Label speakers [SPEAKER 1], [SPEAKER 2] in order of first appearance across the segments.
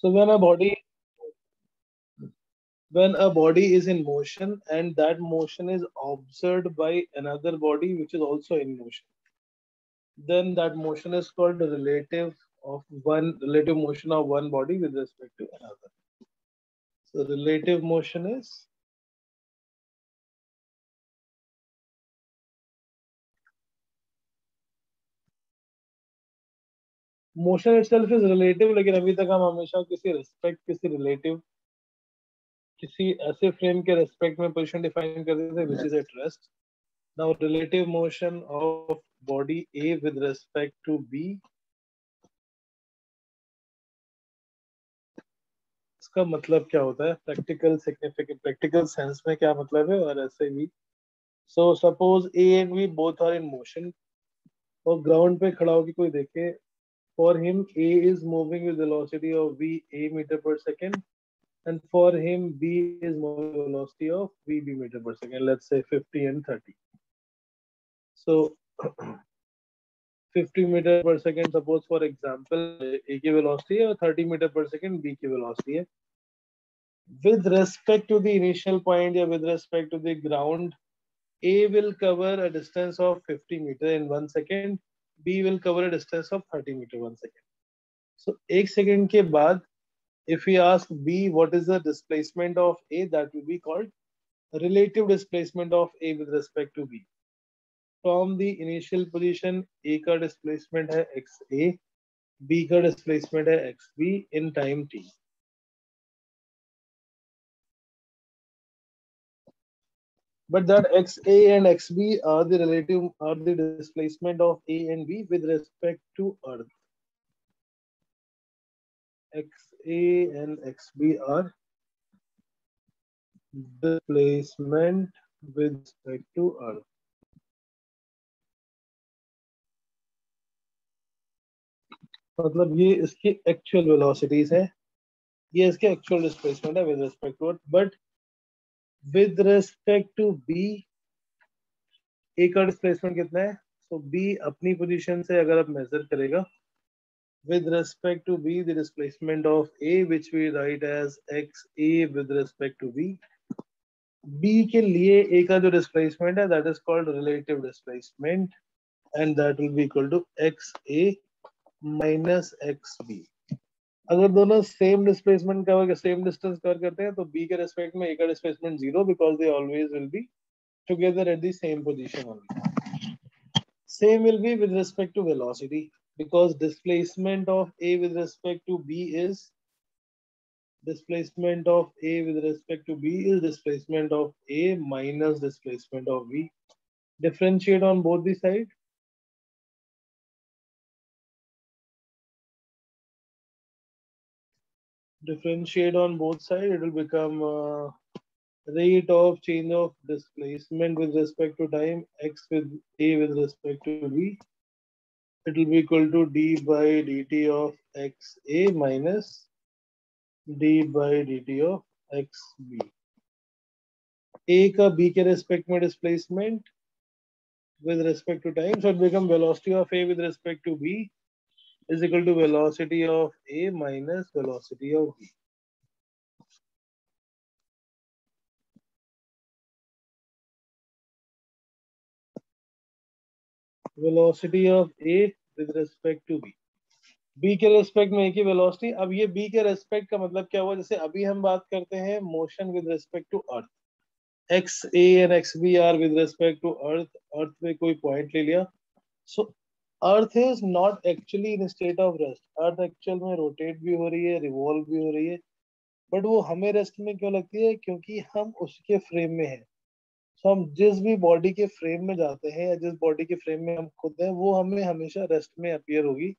[SPEAKER 1] So when a body is in motion and that motion is observed by another body which is also in motion, then that motion is called the relative motion of one body with respect to another. So relative motion is motion itself is relative, लेकिन अभी तक हम हमेशा किसी respect किसी relative किसी ऐसे frame के रेस्पेक्ट में पोजीशन डिफाइन करते थे which is at rest. Now relative motion of body A with respect to B, इसका मतलब क्या होता है प्रैक्टिकल सिग्निफिकेंट प्रैक्टिकल सेंस में क्या मतलब है और ऐसे भी. So suppose A and B both are in motion और ग्राउंड पे खड़ा होकर कोई देखे, for him A is moving with velocity of V A meter per second and for him B is moving with velocity of V B meter per second, let's say 50 and 30. So 50 meter per second suppose for example A की velocity है और 30 meter per second B की velocity है. With respect to the initial point या with respect to the ground, A will cover a distance of 50 meter in 1 second, B will cover a distance of 30 meter 1 second. So 1 second के बाद if we ask B what is the displacement of A, that will be called relative displacement of A with respect to B. From the initial position A का displacement है XA, B का displacement है XB in time t. But that XA and XB are the displacement of A and B with respect to Earth. XA and XB are displacement with respect to Earth. मतलब ये इसकी actual velocities है, ये इसके actual displacement है with respect to earth. But with respect to B A का displacement कितना है? सो बी अपनी पोजीशन से अगर आप मेजर करेगा with respect to B the displacement of A which we write as XA with respect to B. B के लिए A का जो डिस्प्लेसमेंट है that is called relative displacement and that will be equal to XA minus XB. अगर दोनों same displacement cover same distance cover करते हैं तो B के रेस्पेक्ट में A का displacement 0 because they always will be together at the same position only. Same will be with respect to velocity because displacement of A with respect to B is displacement of A with respect to B is displacement of A minus displacement of B. Differentiate on both the sides. Differentiate on both sides, it will become rate of change of displacement with respect to time x with A with respect to B. It will be equal to d by dt of XA minus d by dt of XB. A का B के respect में displacement with respect to time, so it becomes velocity of A with respect to B is equal to velocity of A minus velocity of B. Velocity of A with respect to B. B के respect में A की velocity. अब ये B के respect का मतलब क्या हुआ? जैसे अभी हम बात करते हैं motion with respect to earth. XA and XB are with respect to earth. Earth पे कोई पॉइंट ले लिया. So earth is not actually in state of rest. Earth actual में रोटेट भी हो रही है, रिवॉल्व भी हो रही है, बट वो हमें रेस्ट में क्यों लगती है? क्योंकि हम उसके फ्रेम में हैं. तो हम जिस भी बॉडी के फ्रेम में जाते हैं या जिस बॉडी के फ्रेम में हम खुद हैं वो हमें हमेशा रेस्ट में अपीयर होगी.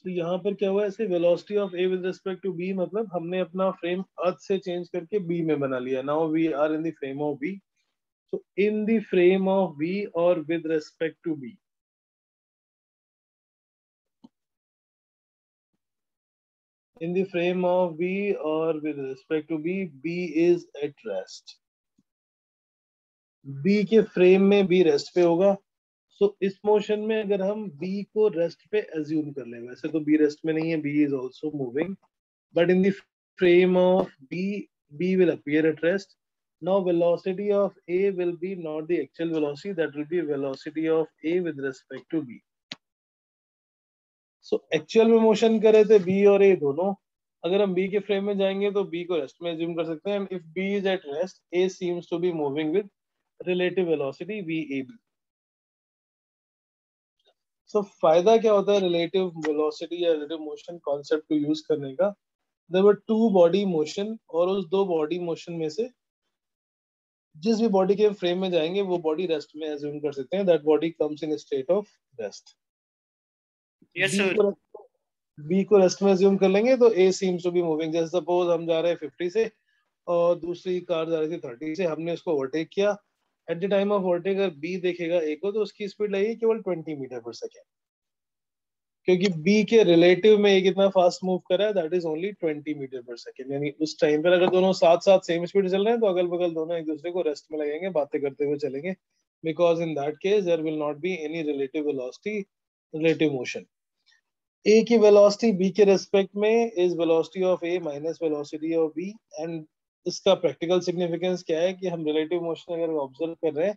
[SPEAKER 1] तो यहाँ पर क्या हुआ? ऐसे velocity of A with respect to B मतलब हमने अपना फ्रेम अर्थ से चेंज करके बी में बना लिया. Now we are in the frame of B. So in the frame of B और with respect to B, in the frame of B or with respect to B, B is at rest. B के frame में B rest पे होगा. सो इस motion में अगर हम b को रेस्ट पे एज्यूम कर लें, वैसे तो b रेस्ट में नहीं है, b is also moving, but in the frame of b will appear at rest. Now velocity of a will be not the actual velocity, that will be velocity of a with respect to b. So actual में motion कर रहे थे b और a दोनों, अगर हम b के frame में जाएंगे तो b को रेस्ट में एज्यूम कर सकते हैं. if b is at rest, a seems to be moving with relative velocity vab. So फायदा क्या होता है रिलेटिव वेलोसिटी या रिलेटिव मोशन कॉन्सेप्ट को यूज करने का? There were two body motion, और उस दो बॉडी मोशन में से जिस भी बॉडी के फ्रेम में जाएंगे वो बॉडी रेस्ट में एज्यूम कर सकते हैं. That body comes in state of rest.
[SPEAKER 2] Yes
[SPEAKER 1] B
[SPEAKER 2] sir.
[SPEAKER 1] को बी को रेस्ट में एज्यूम कर लेंगे तो A seems to be moving. जैसे सपोज हम जा रहे हैं 50 से और दूसरी कार जा रही थी 30 से, हमने उसको ओवरटेक किया. At the time of overtake अगर बी देखेगा ए को तो उसकी स्पीड लगेगी केवल 20 मीटर पर सेकेंड, क्योंकि b के रिलेटिव में ये कितना फास्ट मूव कर रहा है, that is only 20 metre per second. यानी उस टाइम पर अगर दोनों साथ साथ सेम स्पीड चल रहे हैं तो अगल बगल दोनों एक दूसरे को रेस्ट में लगेंगे, बातें करते हुए चलेंगे, because in that case there will not be any relative velocity, relative motion. a की वेलोसिटी b के रेस्पेक्ट में is velocity of a minus velocity of b. And इसका प्रैक्टिकल सिग्निफिकेंस क्या है कि हम रिलेटिव मोशन अगर ऑब्जर्व कर रहे हैं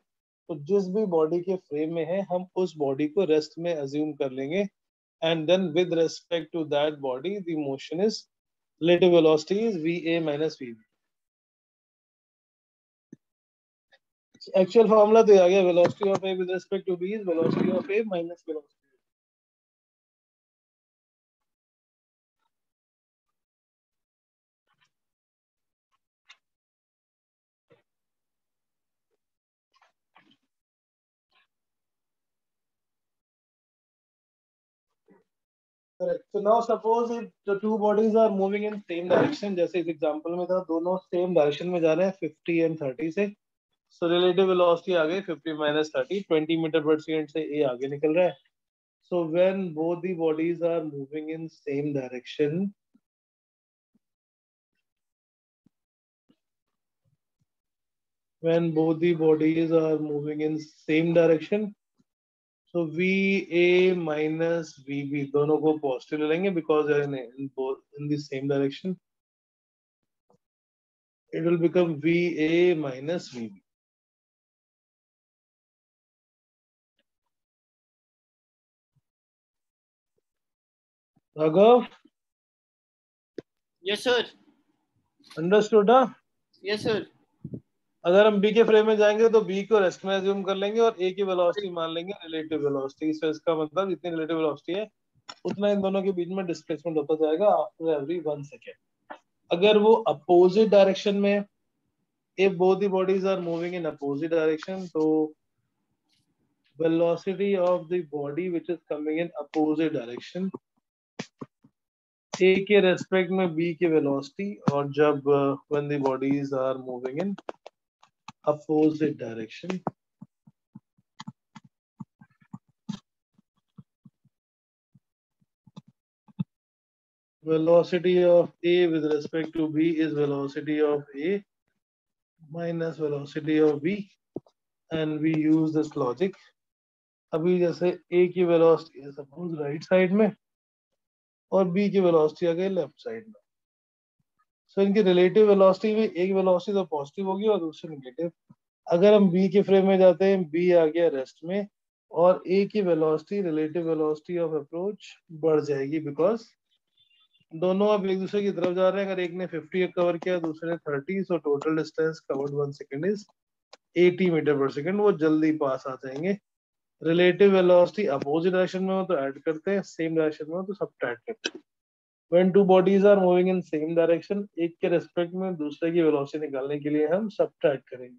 [SPEAKER 1] तो जिस भी बॉडी के फ्रेम में है हम उस बॉडी को रेस्ट में अज्यूम कर लेंगे, and then with respect to that body the motion is relative velocity is va minus vb. Actual formula तो आ गया, velocity of a with respect to b is velocity of a minus velocity. Correct. So now suppose if the two bodies are moving in same direction, जैसे इस example में था दोनों same direction में जा रहे हैं 50 एंड 30 से. So relative velocity आ गई 50 minus 30, 20 मीटर पर सेकंड से a आगे निकल रहा है. So when both the bodies are moving in same direction, when both the bodies are moving in same direction, so VA minus VB दोनों को positive ले लेंगे because they are in both in the same direction. It will become VA minus VB. Raghav,
[SPEAKER 2] yes sir.
[SPEAKER 1] understood?
[SPEAKER 2] Yes sir.
[SPEAKER 1] अगर हम B के frame में जाएंगे तो B को रेस्ट में एज्यूम कर लेंगे और A की वेलोसिटी मान लेंगे रिलेटिव वेलोसिटी. सो इसका मतलब जितनी रिलेटिव वेलोसिटी है उतना इन दोनों के बीच में डिस्प्लेसमेंट होता जाएगा आफ्टर एवरी 1 सेकेंड. अगर वो अपोजिट डायरेक्शन में, if both the bodies are moving in opposite direction, so velocity of the body which is coming in opposite direction, A के रेस्पेक्ट में B की वेलोसिटी, और जब when the bodies are moving in opposite direction, velocity of A with respect to B is velocity of A minus velocity of B, and we use this logic. अभी जैसे A की velocity है suppose right side में और B की velocity आ गई left side में. सो इनकी रिलेटिव वेलोसिटी में एक वेलोसिटी तो पॉजिटिव होगी और दूसरी नेगेटिव. अगर हम B के फ्रेम में जाते हैं, B आ गया रेस्ट में और A की velocity relative velocity of approach बढ़ जाएगी बिकॉज दोनों अब एक दूसरे की तरफ जा रहे हैं. अगर एक ने 50 कवर किया दूसरे ने 30, so total distance covered 1 second is 80 metre per second. वो जल्दी पास आ जाएंगे. रिलेटिव वेलोसिटी अपोजिट डायरेक्शन में हो तो ऐड करते हैं, सेम डायरेक्शन में हो तो सब्ट्रैक्ट करते हैं. When two bodies are moving in same direction, एक के रेस्पेक्ट में दूसरे की वेलोसिटी निकालने के लिए हम सब्ट्रैक्ट करेंगे.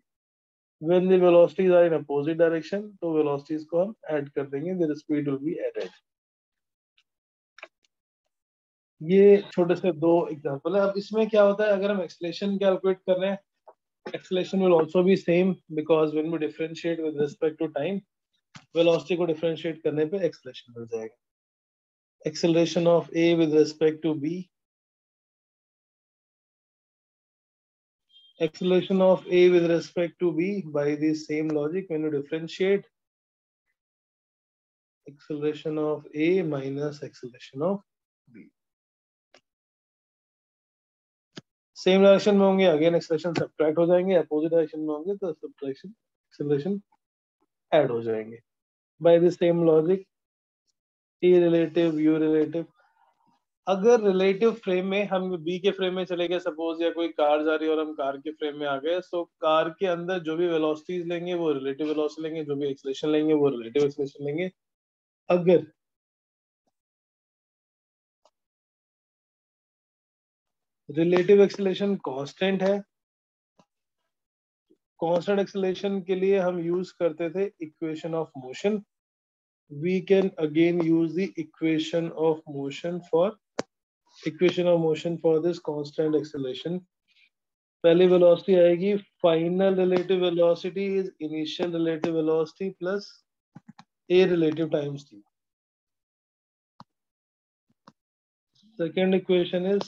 [SPEAKER 1] When the velocities are in opposite direction, तो velocities को हम ऐड कर देंगे, their speed will be added. ये छोटे से दो एग्जांपल है. अब इसमें क्या होता है अगर हम एक्सेलरेशन कैलकुलेट कर रहे हैं, acceleration will also be same because when we differentiate with respect to time, velocity को differentiate करने पे एक्सेलरेशन मिल जाएगा. Acceleration of A with respect to B, acceleration of A with respect to B by the same logic when you differentiate acceleration of A minus acceleration of B. Same direction में होंगे again acceleration subtract हो जाएंगे, opposite direction में होंगे तो subtraction acceleration add हो जाएंगे. By the same logic E relative U relative, अगर रिलेटिव फ्रेम में हम B के फ्रेम में चले गए सपोज, या कोई कार जा रही है और हम कार के फ्रेम में आ गए, सो कार के अंदर जो भी वेलोसिटीज लेंगे वो रिलेटिव वेलोसिटी लेंगे, जो भी एक्सेलरेशन लेंगे वो रिलेटिव एक्सेलरेशन लेंगे. अगर रिलेटिव एक्सेलरेशन कांस्टेंट है, कांस्टेंट एक्सेलरेशन के लिए हम यूज करते थे equation of motion. We can again use the equation of motion for this constant acceleration. पहली वेलोसिटी आएगी final relative velocity is initial relative velocity plus a relative times t. Second equation is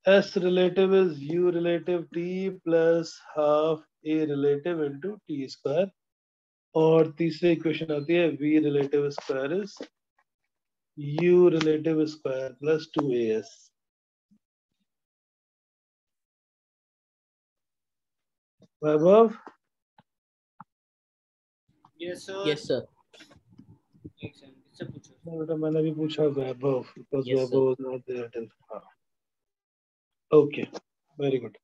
[SPEAKER 1] s relative is u relative t plus half a relative into t square. और तीसरी equation आती है v relative square is u relative square plus 2as. Vaibhav?
[SPEAKER 2] Yes, sir.
[SPEAKER 3] Yes, sir.
[SPEAKER 2] एक second, किससे पूछो?
[SPEAKER 1] बेटा मैंने भी पूछा वैभव, because
[SPEAKER 3] Yes,
[SPEAKER 1] Vaibhav was not there till. Okay, very good.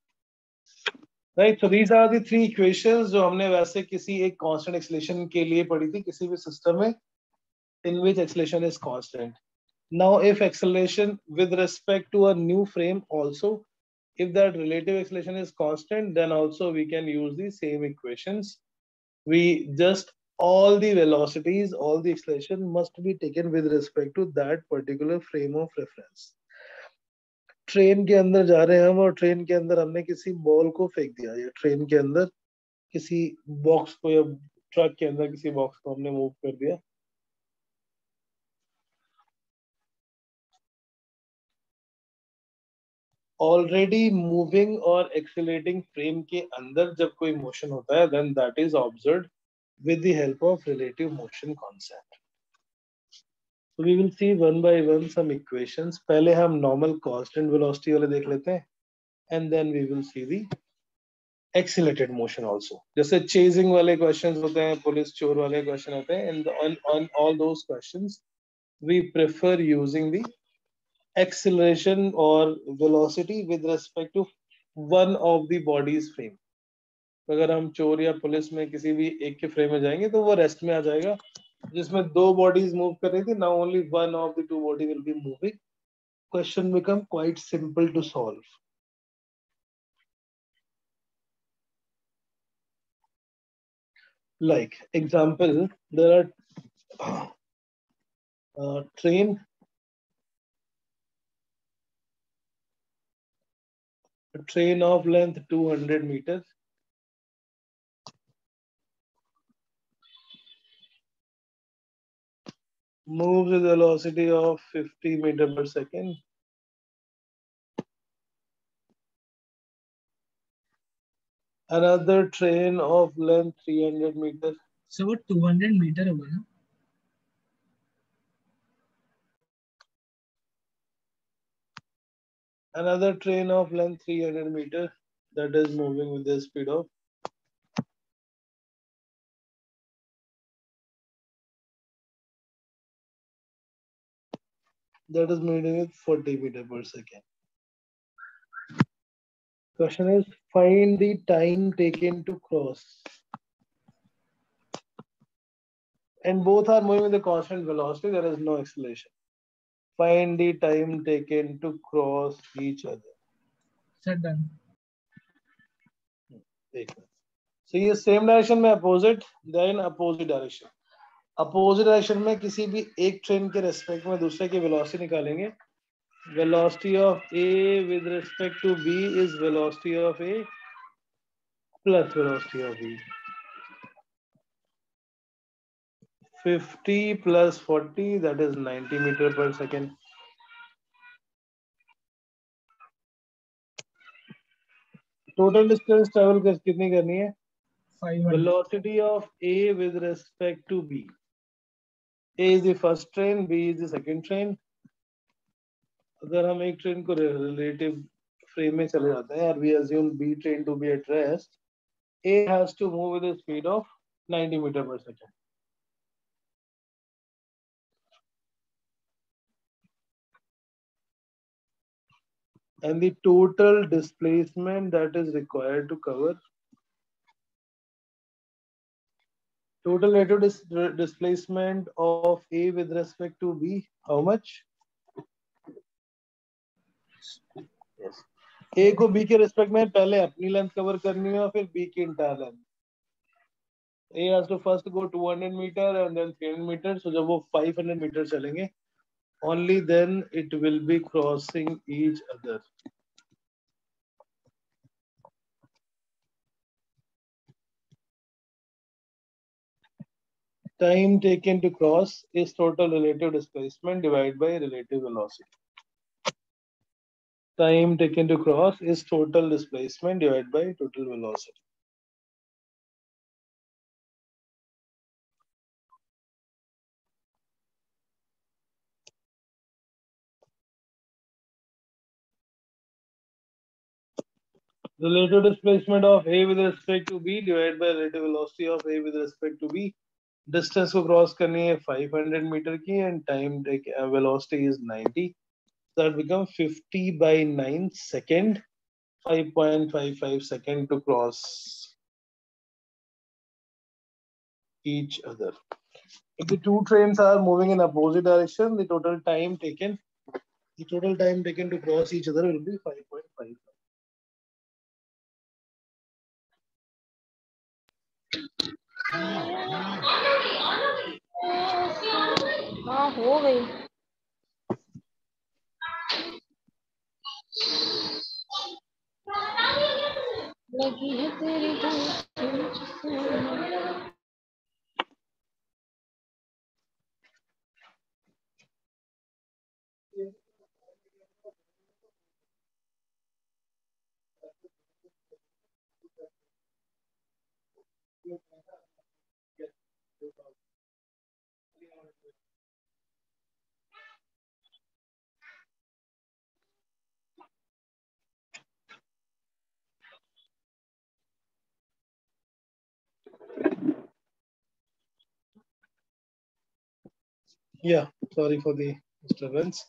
[SPEAKER 1] Right, so these are the three equations जो हमने वैसे किसी एक constant acceleration के लिए पढ़ी थी किसी भी सिस्टम में, in which acceleration is constant. Now, if acceleration with respect to a new frame also, if that relative acceleration is constant, then also we can use the same equations. We just all the velocities, all the acceleration must be taken with respect to that particular frame of reference. Train के अंदर जा रहे हैं हम और train के अंदर हमने किसी बॉल को फेंक दिया, या ट्रेन के अंदर किसी बॉक्स को या ट्रक के अंदर किसी बॉक्स को हमने मूव कर दिया. ऑलरेडी मूविंग और एक्सेलरेटिंग फ्रेम के अंदर जब कोई मोशन होता है, then that is observed with the help of relative motion concept. So we will see one by one some equations. पहले हम normal constant velocity वाले देख लेते हैं, and then we will see the accelerated motion also. जैसे chasing वाले questions होते हैं, पुलिस चोर वाले question होते हैं, and on all those questions we prefer using the acceleration or velocity with respect to one of the body's frame. अगर हम चोर या पुलिस में किसी भी एक के फ्रेम में जाएंगे तो वो रेस्ट में आ जाएगा, जिसमें दो बॉडीज मूव कर रही थी. Now only one of the two body will be moving. Question become quite simple to solve. Like example, there are train, a train of length 200 meters, moves with velocity of 50 meter per second. Another train of length 300 meters.
[SPEAKER 4] So वो 200 metre होगा ना?
[SPEAKER 1] Another train of length 300 meters that is moving with the speed of that is moving with 40 meter per second. Question is find the time taken to cross. And both are moving with a constant velocity. There is no acceleration. Find the time taken to cross each other.
[SPEAKER 4] Sir, done.
[SPEAKER 1] So ये same direction में opposite, then opposite direction. Opposite direction में किसी भी एक train के respect में दूसरे की वेलोसिटी निकालेंगे. Velocity of A with respect to B is velocity of A plus velocity of B. 50 plus 40, that is 90 meter per second. Total distance travel कितनी करनी है?
[SPEAKER 4] 500.
[SPEAKER 1] Velocity of A with respect to B. A is the first train, B is the second train. अगर हम एक train को relative frame में चले जाते हैं और we assume B train to be at rest, A has to move with a speed of 90 meter per second. And the total displacement that is required to cover total relative displacement of A with respect to B, how much? Yes. A को B के respect में पहले अपनी length cover करनी है और फिर B की entire length. A has to first go 200 meter and then 300 meter. So जब वो 500 meter चलेंगे, only then it will be crossing each other. Time taken to cross is total relative displacement divided by relative velocity. Time taken to cross is total displacement divided by total velocity. Relative displacement of A with respect to B divided by relative velocity of A with respect to B. Distance को cross करनी है 500 meter की and time velocity is 90. So that becomes 50 by 9 second, 5.55 second to cross each other. If the two trains are moving in opposite direction, the total time taken to cross each other will be 5.55.
[SPEAKER 3] हाँ हो गई. लगी है तेरी
[SPEAKER 1] Yeah, sorry for the disturbance.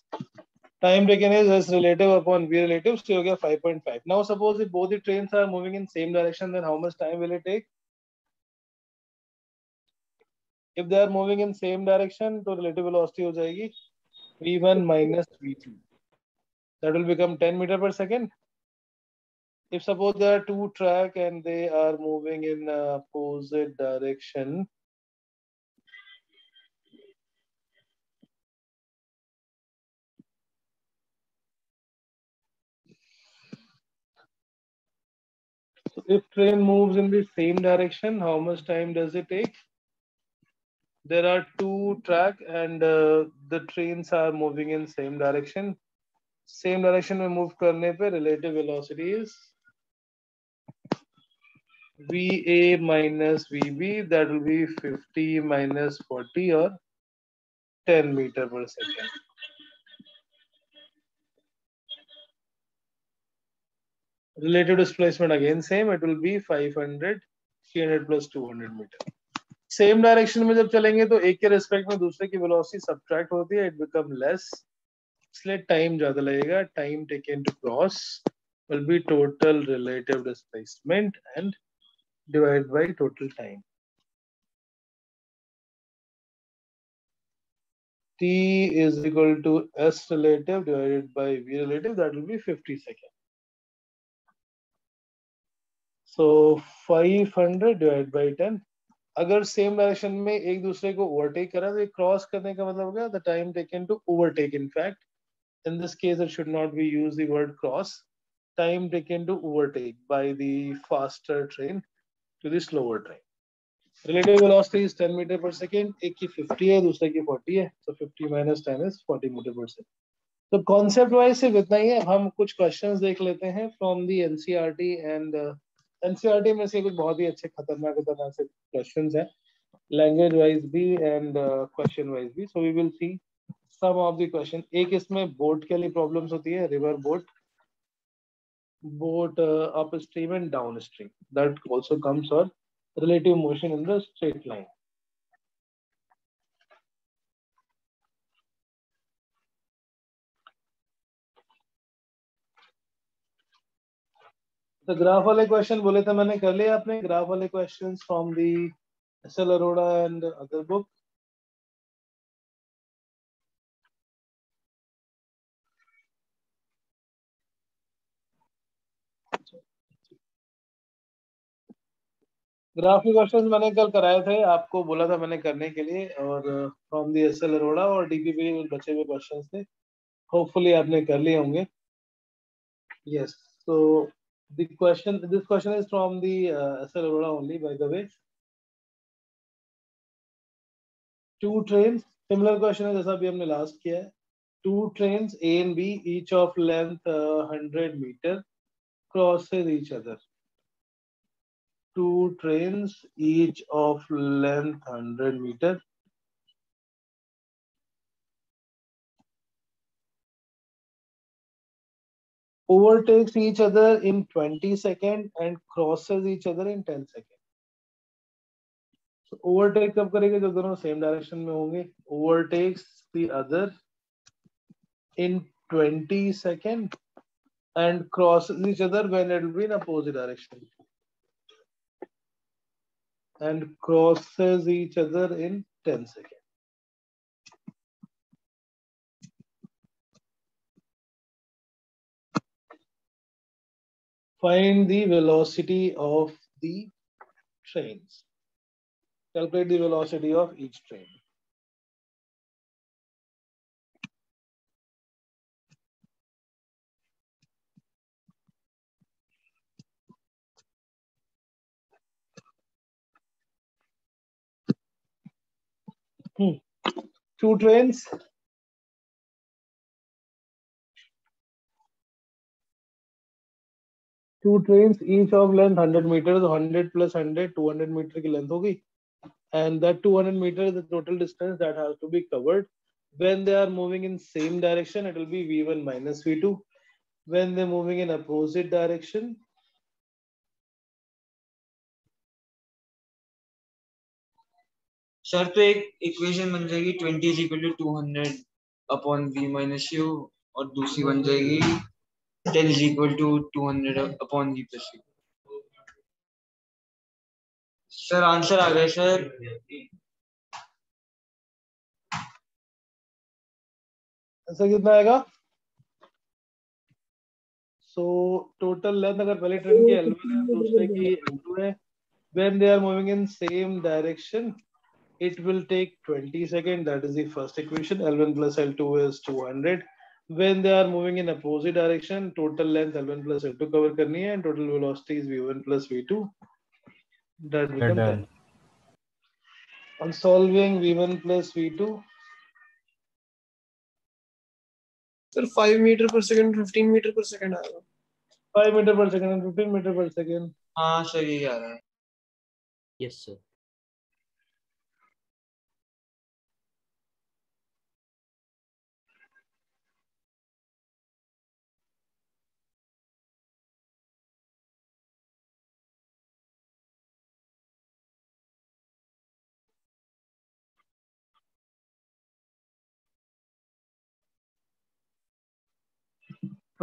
[SPEAKER 1] Time taken is S relative upon V relative, so you get 5.5. Now suppose if both the trains are moving in same direction, then how much time will it take? If they are moving in same direction, तो relative velocity हो जाएगी V1 minus V2. That will become 10 meter per second. If suppose there are two track and they are moving in opposite direction, so if train moves in the same direction, how much time does it take? There are two track and the trains are moving in same direction. Same direction में move करने पे relative velocity is VA minus VB, that will be 50 minus 40 or 10 meter per second. Relative displacement again same, it will be 500, 300 plus 200 meter. Same direction में जब चलेंगे तो एक के respect में दूसरे की velocity subtract होती है, it become less. इसलिए time ज़्यादा लगेगा. Time taken to cross will be total relative displacement and divided by total time. T is equal to S relative divided by V relative, that will be 50 seconds. So 500 divided by 10. अगर same direction में एक दूसरे को overtake करा तो cross करने का मतलब हो गया the time taken to overtake. In fact in this case it should not be use the word cross. Time taken to overtake by the faster train to the slower train. Relative velocity is 10 metre per second. एक की 50 है, दूसरे की 40 है, तो 50 minus 10 is 40 metre per second. तो concept wise सिर्फ इतना ही है. हम कुछ क्वेश्चंस देख लेते हैं from the NCERT and NCERT में से कुछ बहुत ही अच्छे खतरनाक से क्वेश्चंस हैं. language wise भी and question wise भी. So we will see some of the question. एक इसमें boat के लिए problems होती है, river boat upstream and downstream. That also comes on relative motion in the straight line. तो ग्राफ वाले क्वेश्चन बोले थे मैंने, कर लिया आपने ग्राफ वाले questions from the S L Arora and other book? Graph के क्वेश्चंस मैंने कल कराए थे, आपको बोला था मैंने करने के लिए, और फ्रॉम दी एसएल अरोड़ा और डीपीपी बचे हुए क्वेश्चंस थे, होपफुली आपने कर लिए होंगे. Yes, so the question, this question is from the SL Aurora only, by the way. Two trains, similar question है जैसा अभी हमने लास्ट किया है. Two trains A and B, each of length 100 meter, crosses each other. Two trains, each of length 100 meter, overtakes each other in 20 seconds and crosses each other in 10 seconds. So overtake कब करेंगे जब दोनों same direction में होंगे? Overtakes the other in 20 seconds and crosses each other when it will be in opposite direction. And crosses each other in 10 seconds. Find the velocity of the trains. Calculate the velocity of each train. Two trains. Two trains, each of length 100 meters. 100 plus 100, 200 meter की length होगी. And that 200 meters is the total distance that has to be covered. When they are moving in same direction, it will be V1 minus V2. When they're moving in opposite direction,
[SPEAKER 5] sir तो एक equation बन जाएगी 20 is equal to 200 upon v minus u, और दूसरी बन जाएगी 10 is equal to 200 upon v plus u. Sir answer आ गया सर.
[SPEAKER 1] ऐसा कितना आएगा? So total length अगर पहले ट्रेन की L1 है, दूसरे की L2 है, when they are moving in same direction, it will take 20 seconds. That is the first equation. L1 plus L2 is 200. When they are moving in opposite direction, total length L1 plus L2 cover करनी है, and total velocity is V1 plus V2. That becomes 10. On solving V1 plus V2,
[SPEAKER 6] sir 5 metre per second 15 metre per second आएगा.
[SPEAKER 1] 5 meter per second and 15 meter per second.
[SPEAKER 5] हाँ sir यही आ रहा है.
[SPEAKER 2] Yes sir.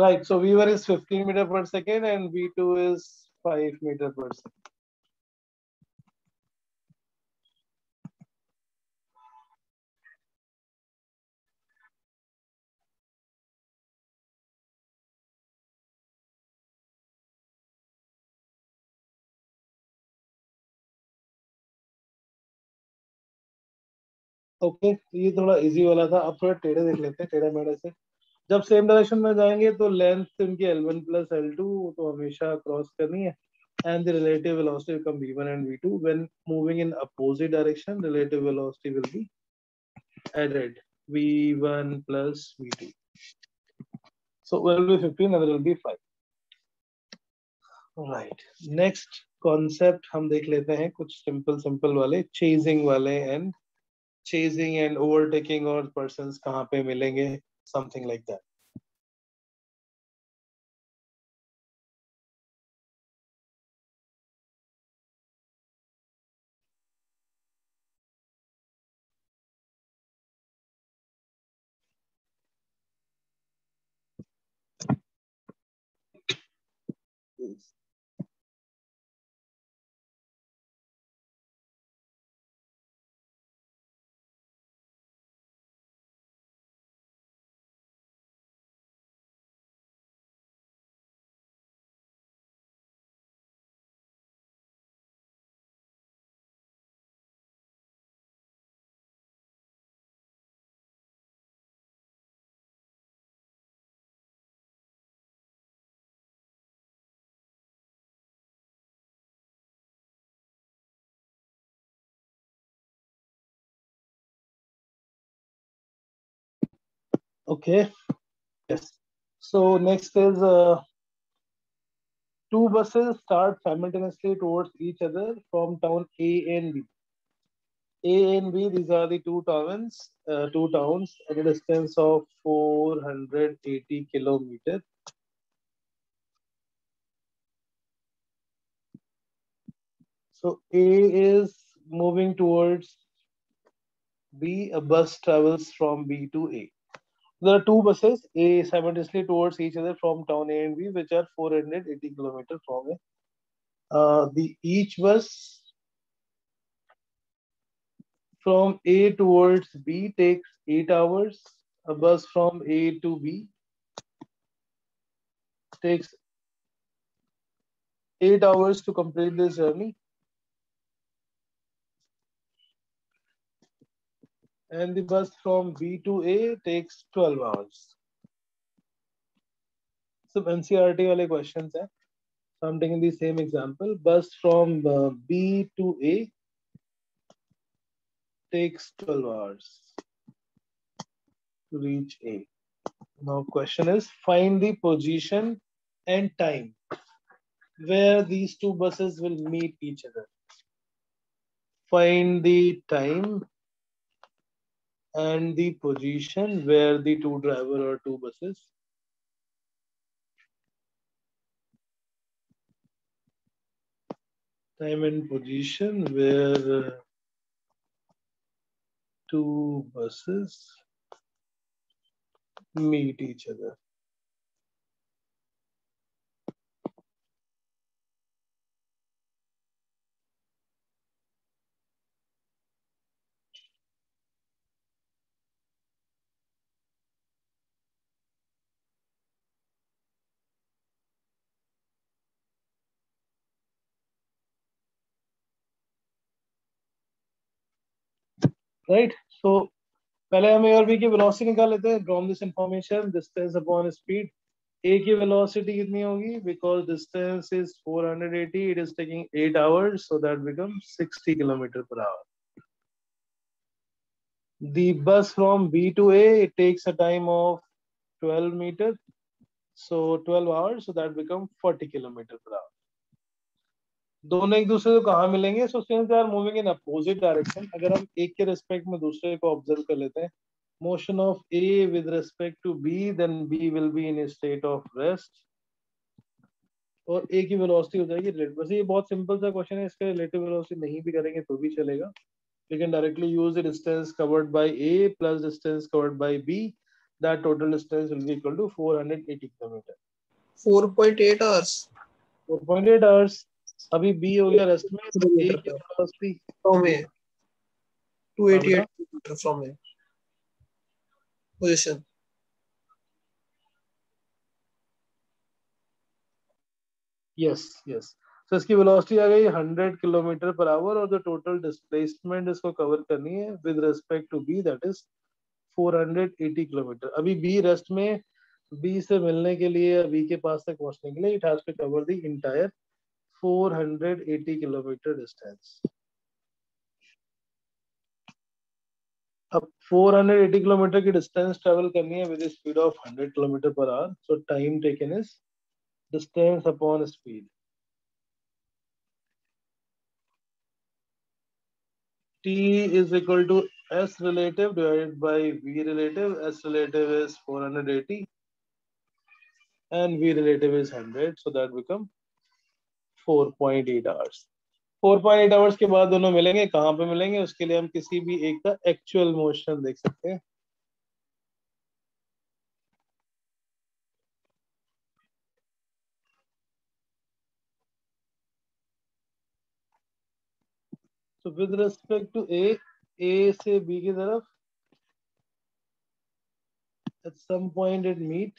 [SPEAKER 1] Right. So V1 is 15 meter per second and V2 is 5 meter per second. Okay, ये थोड़ा easy वाला था. अब थोड़ा टेढ़े देख लेते हैं, टेढ़ा मेढ़े से. जब सेम डायरेक्शन में जाएंगे तो लेंथ उनकी L1 प्लस L2 तो हमेशा क्रॉस करनी है, and the relative velocity become V1 and V2. When moving in opposite direction, relative velocity will be added, V1 plus V2. So it will be 15 and it will be 5. Right, next concept हम देख लेते हैं, कुछ simple simple वाले, chasing वाले, and chasing and overtaking और persons कहाँ पे मिलेंगे, something like that. Okay, yes. So next is two buses start simultaneously towards each other from town A and B. A and B, these are the two towns at a distance of 480 kilometers. So A is moving towards B. A bus travels from B to A. There are two buses A simultaneously towards each other from town A and B, which are 480 kilometers from A. The each bus from A towards B takes 8 hours. A bus from A to B takes 8 hours to complete this journey. And the bus from B to A takes 12 hours. So NCRT wale questions hai. So I'm taking the same example. Bus from B to A takes 12 hours to reach A. Now question is, find the position and time where these two buses will meet each other. Find the time and the position where the two driver or two buses time and position where two buses meet each other. Right? So पहले हम A और B की velocity निकाल लेते हैं. From this information, distance upon speed. A की velocity कितनी होगी? Because distance is 480, it is taking 8 hours, so that becomes 60 km per hour. The bus from B to A, it takes a time of 12 meters, so 12 hours, so that becomes 40 km per hour. दोनों एक दूसरे को कहाँ मिलेंगे? So since they are moving in opposite direction, अगर हम एक के respect में दूसरे को observe कर लेते हैं, motion of A with respect to B, then B will be in a state of rest. और A की velocity हो जाएगी relative. वैसे ये बहुत simple सा question है, इसका relative velocity नहीं भी करेंगे तो भी चलेगा. We can directly use the distance covered by A plus distance covered by B. That total distance will be equal to 480 km.
[SPEAKER 6] 4.8 hours
[SPEAKER 1] 4.8 hours. अभी B हो गया रेस्ट में, तो A की velocity
[SPEAKER 6] from A. 288 kilometer from A. Position.
[SPEAKER 1] yes. So इसकी velocity आ गई 100 km per hour और the total displacement इसको cover करनी है with respect to B, that is 480 km. अभी B रेस्ट में B से मिलने के लिए, B के पास तक पहुंचने के लिए it has to cover the entire 480 km distance. अब 480 km की distance travel करनी है with a speed of 100 km per hour. So time taken is distance upon speed. T is equal to S relative divided by V relative. S relative is 480 and V relative is 100, so that become 4.8 hours. 4.8 hours के बाद दोनों मिलेंगे, कहाँ पे मिलेंगे उसके लिए हम किसी भी एक का एक्चुअल मोशन देख सकते हैं. So with respect to A से B की तरफ at some point it meet,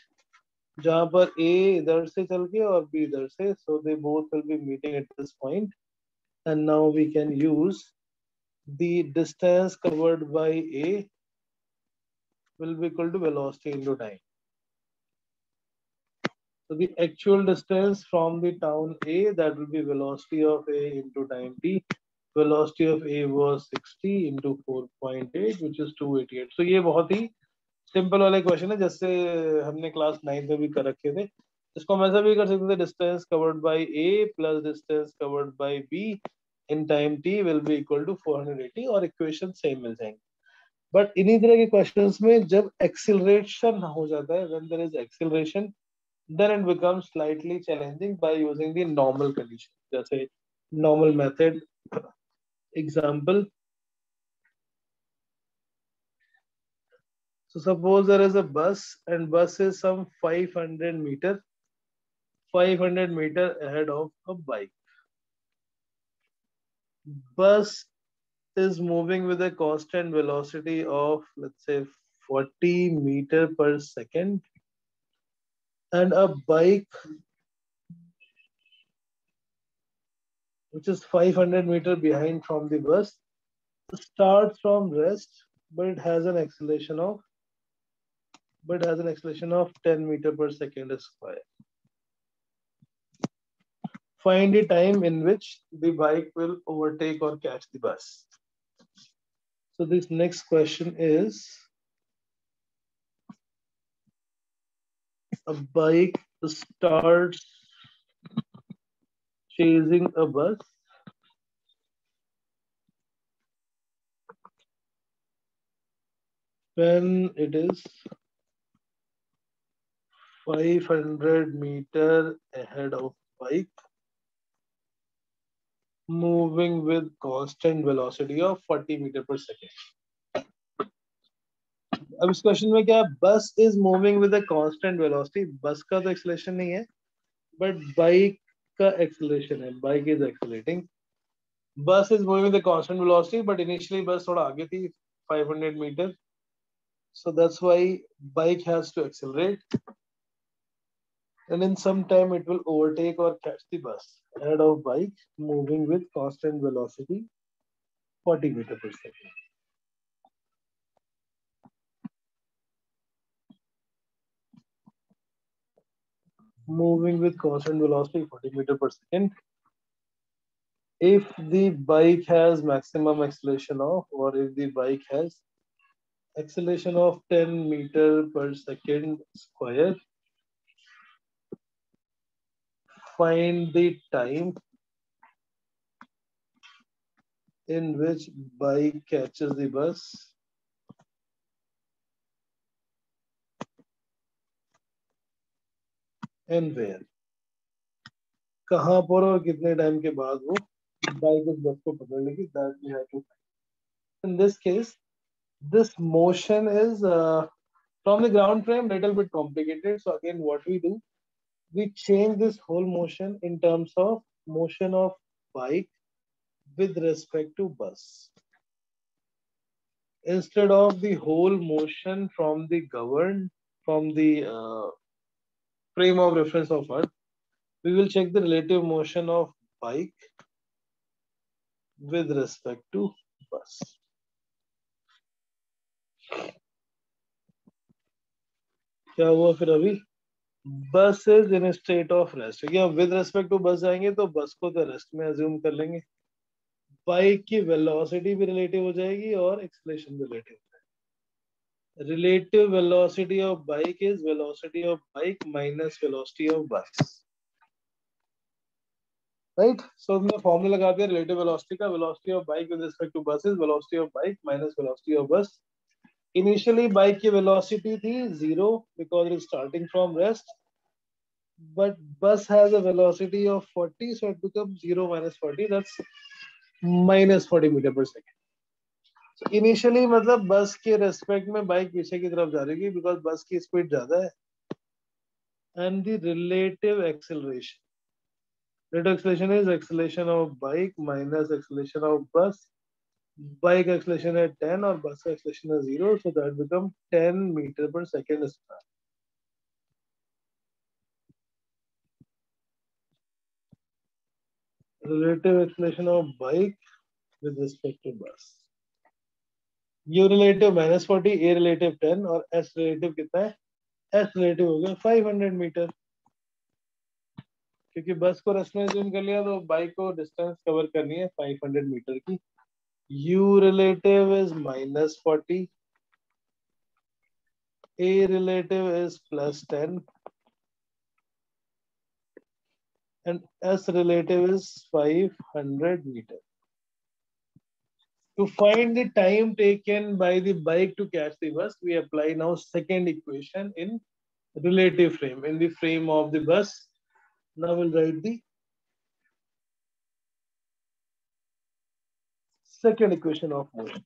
[SPEAKER 1] जहाँ पर A इधर से चल के और B इधर से, so they both will be meeting at this point, and now we can use the distance covered by A will be equal to velocity into time. So the actual distance from the town A, that will be velocity of A into time t. Velocity of A was 60 into 4.8, which is 288. So ये बहुत ही simple वाले question है, जैसे हमने class 9 में भी कर रखे थे. इसको हम ऐसा भी कर सकते थे, distance covered by A plus distance covered by B in time t will be equal to 480, और इक्वेशन सेम मिल जाएंगे. बट इन्हीं तरह के क्वेश्चंस में जब एक्सीलरेशन हो जाता है, when there is acceleration, then it becomes slightly challenging by using the normal condition. जैसे normal method. Example. So suppose there is a bus and bus is some 500 meter ahead of a bike. Bus is moving with a constant velocity of, let's say, 40 meter per second, and a bike which is 500 meter behind from the bus starts from rest, but it has an acceleration of 10 meter per second square. Find the time in which the bike will overtake or catch the bus. So this next question is, a bike starts chasing a bus when it is 500 meter ahead of bike, moving with constant velocity of 40 meter per second. अब इस question में क्या है, bus is moving with a constant velocity. Bus का तो acceleration नहीं है, but bike का एक्सेलरेशन है. Bike is accelerating. Bus is moving with a constant velocity, but initially bus थोड़ा आगे थी, 500 metre. So that's why bike has to accelerate, and in some time it will overtake or catch the bus ahead of bike, moving with constant velocity 40 meter per second. Moving with constant velocity 40 meter per second. If the bike has maximum acceleration of, or if the bike has acceleration of 10 meter per second square, find the time in which bike catches the bus and where. कहाँ पर और कितने time के बाद वो bike उस बस को पकड़ लेगी, that we have to find. In this case, this motion is from the ground frame, little bit complicated. So again, what we do, we change this whole motion in terms of motion of bike with respect to bus. Instead of the whole motion from the frame of reference of Earth, we will check the relative motion of bike with respect to bus. क्या हुआ फिर अभी, bus is in state of rest. With respect to bus जाएंगे तो बस को तो rest में अज्यूम कर लेंगे. बाइक की वेलोसिटी भी रिलेटिव हो जाएगी और एक्सेलरेशन भी रिलेटिव हो जाएगी. Relative velocity of bike is velocity of bike minus velocity of bus. Right. So हमने फॉर्मूला लगा दिया रिलेटिव वेलोसिटी का. Velocity of bike with respect to bus is velocity of bike minus velocity of bus. Initially bike की velocity थी 0 because it is starting from rest, but bus has a velocity of 40, so it becomes 0 minus 40, that's minus 40 meter per second. So initially मतलब बस के respect में bike पीछे की तरफ जा रही है बिकॉज बस की स्पीड ज्यादा है. And the relative acceleration, rate of acceleration is acceleration of bike minus acceleration of bus. Bike acceleration at 10 और bus acceleration at 0, so that become 10 meter per second square. Relative acceleration of bike with respect to bus. U relative minus 40, A relative 10 और S relative कितना है? S relative हो गया 500 metre. क्योंकि बस को rest में जूम कर लिया तो बाइक को डिस्टेंस कवर करनी है 500 मीटर की. U relative is minus 40, A relative is plus 10 and S relative is 500 meter. To find the time taken by the bike to catch the bus, we apply now second equation in relative frame, in the frame of the bus. Now we'll write the second equation of motion.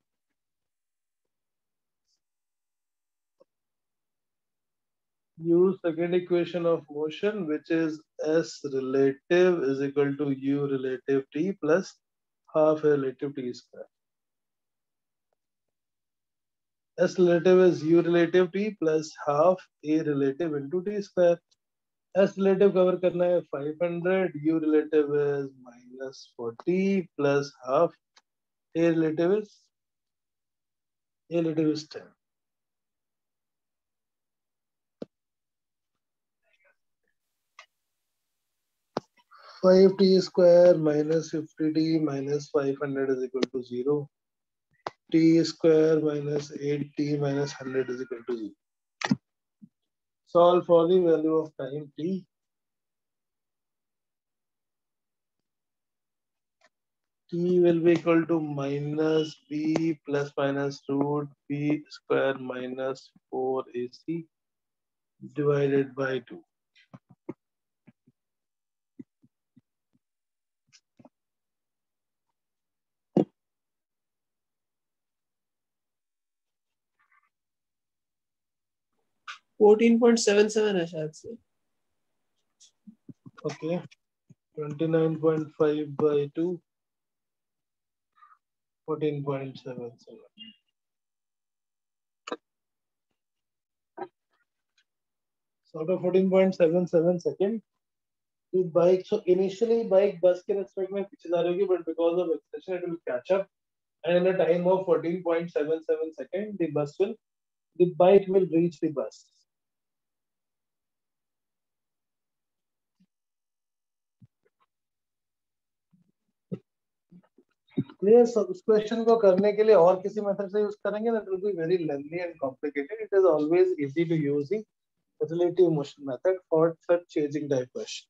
[SPEAKER 1] Use second equation of motion, which is S relative is equal to U relative T plus half A relative T square. S relative is U relative T plus half A relative into T square. S relative cover करना है 500, U relative is minus 40 plus half, A relative is 10. 5t square minus 50t minus 500 is equal to 0. T square minus 8t minus 100 is equal to 0. Solve for the value of time t. T will be equal to minus b plus minus root b square minus 4ac divided by 2.
[SPEAKER 6] Fourteen point seven seven है शायद से.
[SPEAKER 1] Okay. 29.5 by 2. 14.77. So out of 14.77 second, the bike, so initially bike bus के respect में पीछे जा रही होगी, but because of acceleration it will catch up, and in a time of 14.77 second, the bike will reach the bus. Clear? So इस question को करने के लिए और किसी मेथड से यूज करेंगे that will be very lengthy and complicated. It is always easy to use the relative motion method for such changing type question.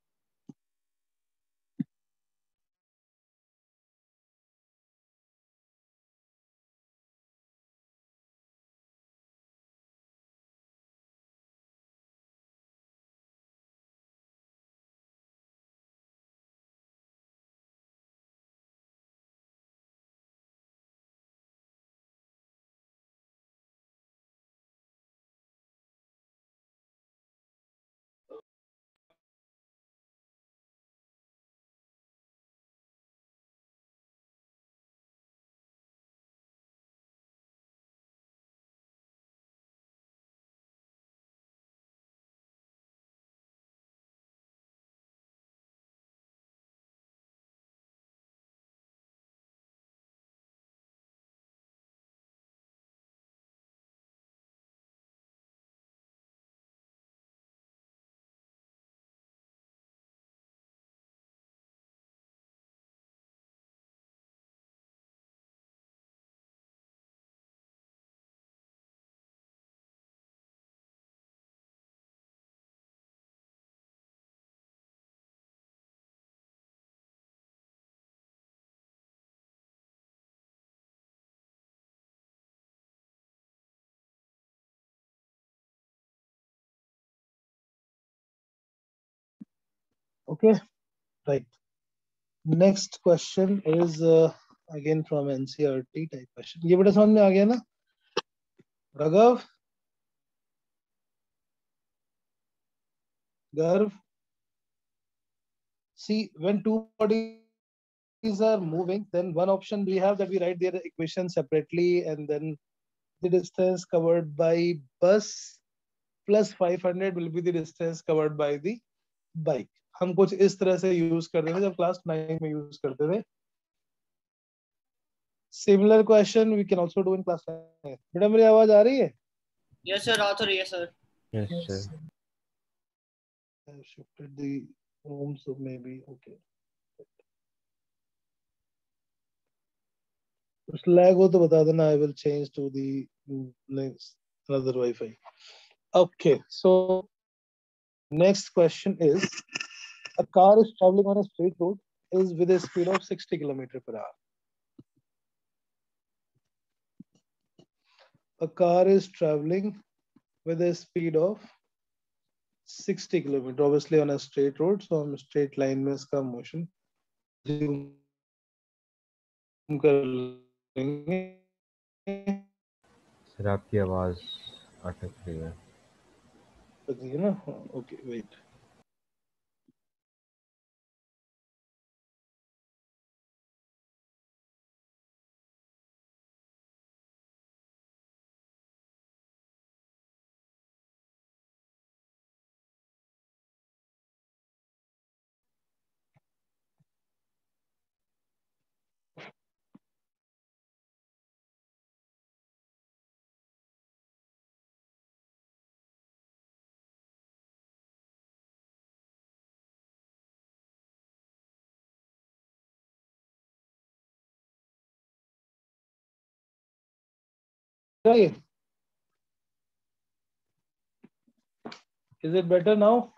[SPEAKER 1] Okay, right. Next question is again from NCERT type question. ये बेटा समझ में आ गया ना? Raghav, Garv. See, when two bodies are moving, then one option we have that we write their equation separately, and then the distance covered by bus plus 500 will be the distance covered by the bike. हम कुछ इस तरह से use करते थे जब class 9 में use करते थे. Similar question we can also do in class 9. बेटा मेरी आवाज आ रही है?
[SPEAKER 7] Yes, sir. आ तो रही है, sir.
[SPEAKER 2] Yes,
[SPEAKER 4] Yes,
[SPEAKER 2] sir.
[SPEAKER 4] sir.
[SPEAKER 1] I have shifted the room, so maybe okay. कुछ lag हो तो बता देना. I will change to the next another Wi-Fi. Okay, so next question is: a car is traveling on a straight road is with a speed of 60 km per hour. A car is traveling with a speed of 60 km, obviously on a straight road. So हम straight line में इसका motion कर लेंगे.
[SPEAKER 2] Sir आपकी आवाज अटक रही है.
[SPEAKER 1] है ना? Okay, wait. Is it better now?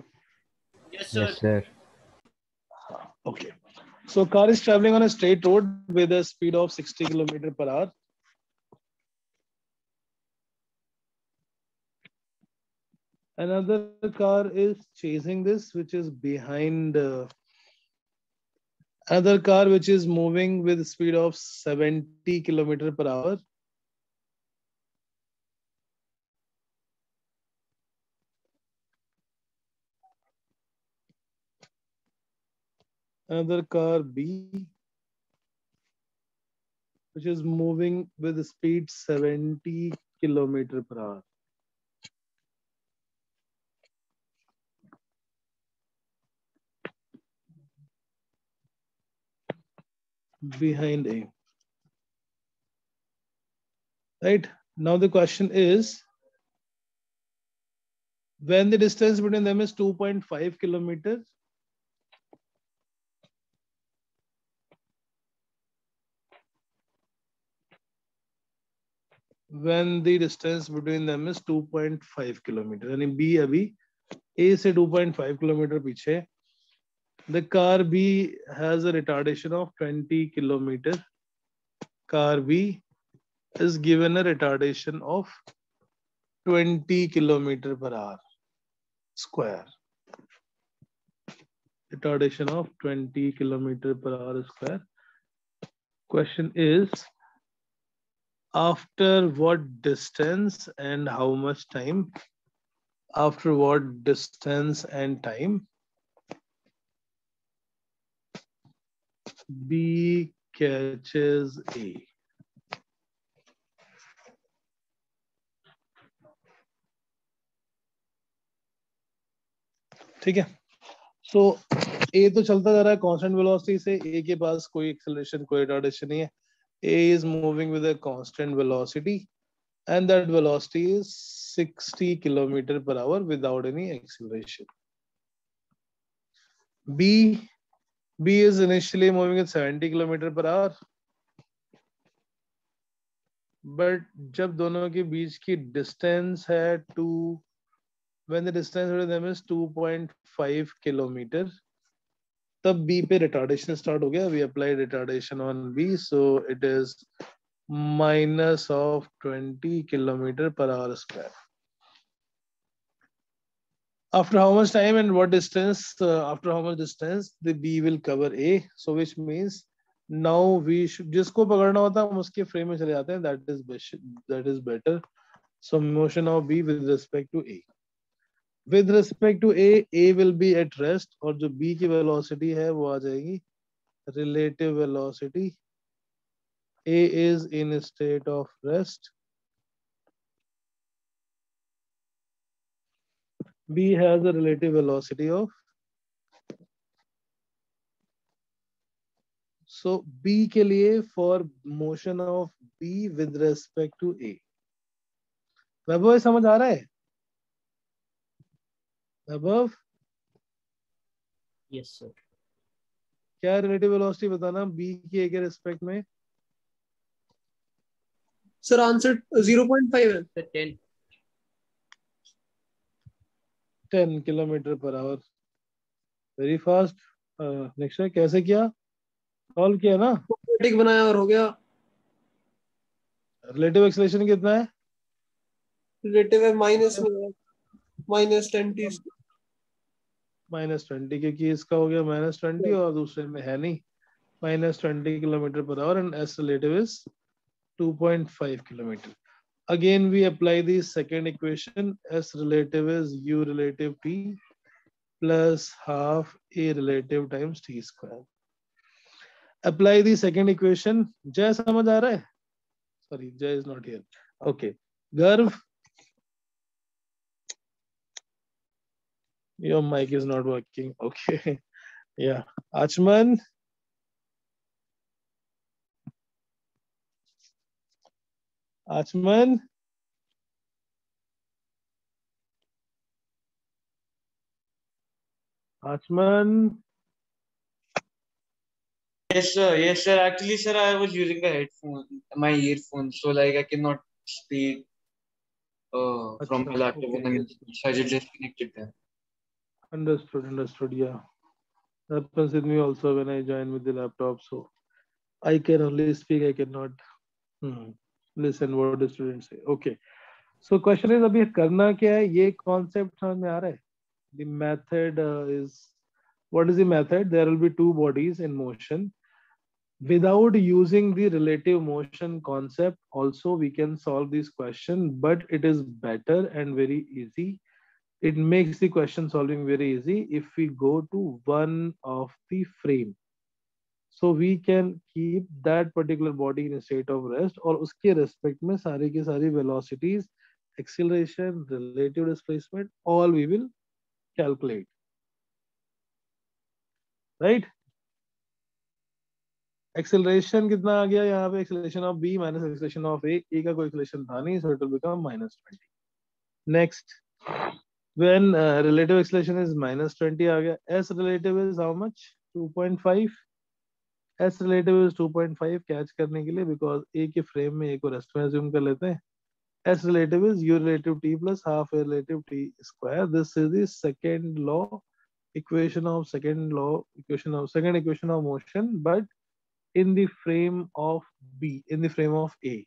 [SPEAKER 7] Yes, sir.
[SPEAKER 2] Yes, sir.
[SPEAKER 1] Okay. So car is traveling on a straight road with a speed of 60 km per hour. Another car is chasing this, which is behind another car which is moving with speed of 70 km per hour. Another car B, which is moving with speed 70 km per hour. Behind A. Right? Now the question is, when the distance between them is 2.5 kilometers, when the distance between them is 2.5 kilometers, यानी B अभी A से 2.5 kilometer पीछे, the car B has a retardation of 20 kilometer. Car B is given a retardation of 20 kilometer per hour square. Retardation of 20 kilometer per hour square. Question is, after what distance and how much time? After what distance and time B catches A? ठीक है. So A तो चलता जा रहा है constant velocity से. A के पास कोई acceleration, कोई retardation नहीं है. A is moving with a constant velocity, and that velocity is 60 km per hour without any acceleration. B is initially moving at 70 km per hour, but जब दोनों के बीच की distance है when the distance between them is 2.5 km, तब B पे retardation start हो गया. We applied retardation on B, so it is minus of 20 km per hour square. After how much time and what distance? After how much distance the B will cover A? So which means now we should, जिसको पकड़ना होता है हम उसके frame में चले जाते हैं. That is better. So motion of B with respect to A. With respect to A will be at rest और जो B की velocity है वो आ जाएगी relative velocity. A is in a state of rest. B has a relative velocity of. So B के लिए for motion of B with respect to A. वैभव ये समझ आ रहा है? वैभव?
[SPEAKER 7] Yes, sir.
[SPEAKER 1] क्या relative velocity बताना B की A के respect में?
[SPEAKER 6] सर आंसर 0.5 है.
[SPEAKER 7] Sir, 10.
[SPEAKER 1] 10 kilometre per hour. Very fast. Next है कैसे किया? सॉल्व किया ना?
[SPEAKER 6] ऑटोमेटिक बनाया और हो गया.
[SPEAKER 1] रिलेटिव एक्सेलरेशन कितना है?
[SPEAKER 6] रिलेटिव है माइनस में, -10
[SPEAKER 1] -20 क्योंकि इसका हो गया -20 और दूसरे में है नहीं. -20 kilometre per hour and S relative is 2.5 kilometer. Again we apply the second equation. S relative is U relative T plus half A relative times T square. Apply the second equation. Jay समझ आ रहा है? Sorry, Jay is not here. Okay. Garv, your mic is not working. Okay. Yeah. Achman. Achman. Achman.
[SPEAKER 5] Yes, sir. Yes, sir. Actually, sir, I was using the headphone, my earphone, so like I cannot speak from my laptop when I'm using it. So I just disconnected them.
[SPEAKER 1] Understood. Yeah. That happens with me also when I join with the laptop. So I can only speak. I cannot listen what the students say. Okay. So question is अभी करना क्या है? ये concept समझ में आ रहा है? The method is, what is the method? There will be two bodies in motion. Without using the relative motion concept, also we can solve this question, but it is better and very easy. It makes the question solving very easy if we go to one of the frame. So we can keep that particular body in a state of rest और उसके respect में सारी की सारी velocities, acceleration, relative displacement, all we will calculate. Right? Acceleration कितना आ गया यहाँ पे? Acceleration of B minus acceleration of A. A का कोई acceleration था नहीं, so it will become -20. Next, when relative acceleration is -20 आ गया, S relative is how much? 2.5. S relative is 2.5 catch करने के लिए, because A के फ्रेम में A को रेस्ट में assume कर लेते हैं. S relative is U relative T plus half A relative T square. This is the second equation of motion, but in the frame of B, in the frame of A.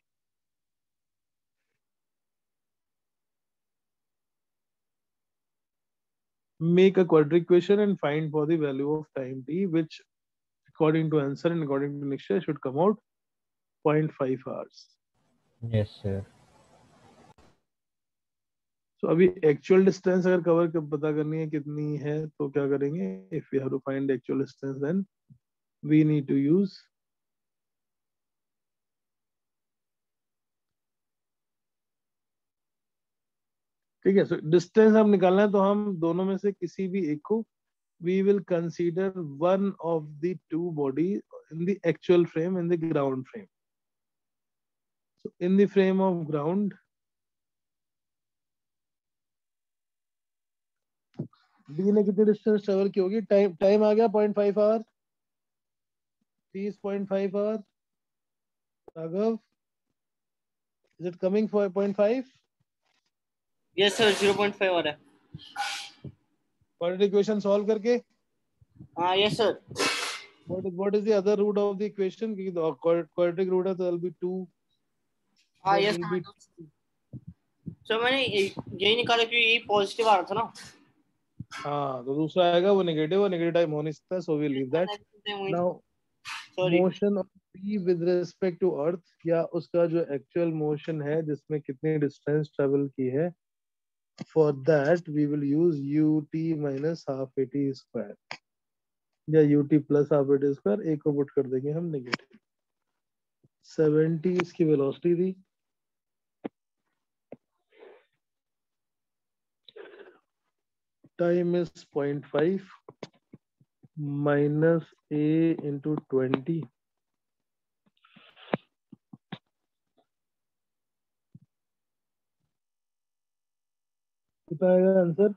[SPEAKER 1] Make a quadratic equation and find for the value of time t, which according to answer and according to Nikshay should come out 0.5 hours.
[SPEAKER 2] Yes, sir.
[SPEAKER 1] So अभी actual distance अगर cover पता करनी है कितनी है तो क्या करेंगे? If we have to find the actual distance, then we need to use ठीक है. So distance हम निकालना है तो हम दोनों में से किसी भी एक को we will consider one of the two bodies in the actual frame, in the ground frame. So in the frame of ground, B ने कितनी डिस्टेंस ट्रेवल की होगी? टाइम आ गया 0.5 our. T is 0.5 hour. Raghav, is it coming for 0.5?
[SPEAKER 7] Yes, sir. 0.5 हो रहा है.
[SPEAKER 1] Quadratic equation solve करके.
[SPEAKER 7] Yes, sir.
[SPEAKER 1] What is the other root of the equation? क्योंकि the quadratic root है तो there will be 2.
[SPEAKER 7] Yes, sir. So मैंने यही निकाला क्योंकि ये पॉजिटिव आ रहा था ना.
[SPEAKER 1] हाँ तो दूसरा आएगा वो नेगेटिव, और नेगेटिव टाइम हो नहीं सकता, so we leave that. Now
[SPEAKER 7] Sorry.
[SPEAKER 1] Motion of P with respect to earth, या उसका जो एक्चुअल मोशन है जिसमें कितनी डिस्टेंस ट्रेवल की है, for that we will use ut minus half at square, या ut plus half at square. A को पुट कर देंगे हम नेगेटिव. 70 इसकी वेलोसिटी थी. Time is 0.5 minus a into 20. कितना आएगा आंसर?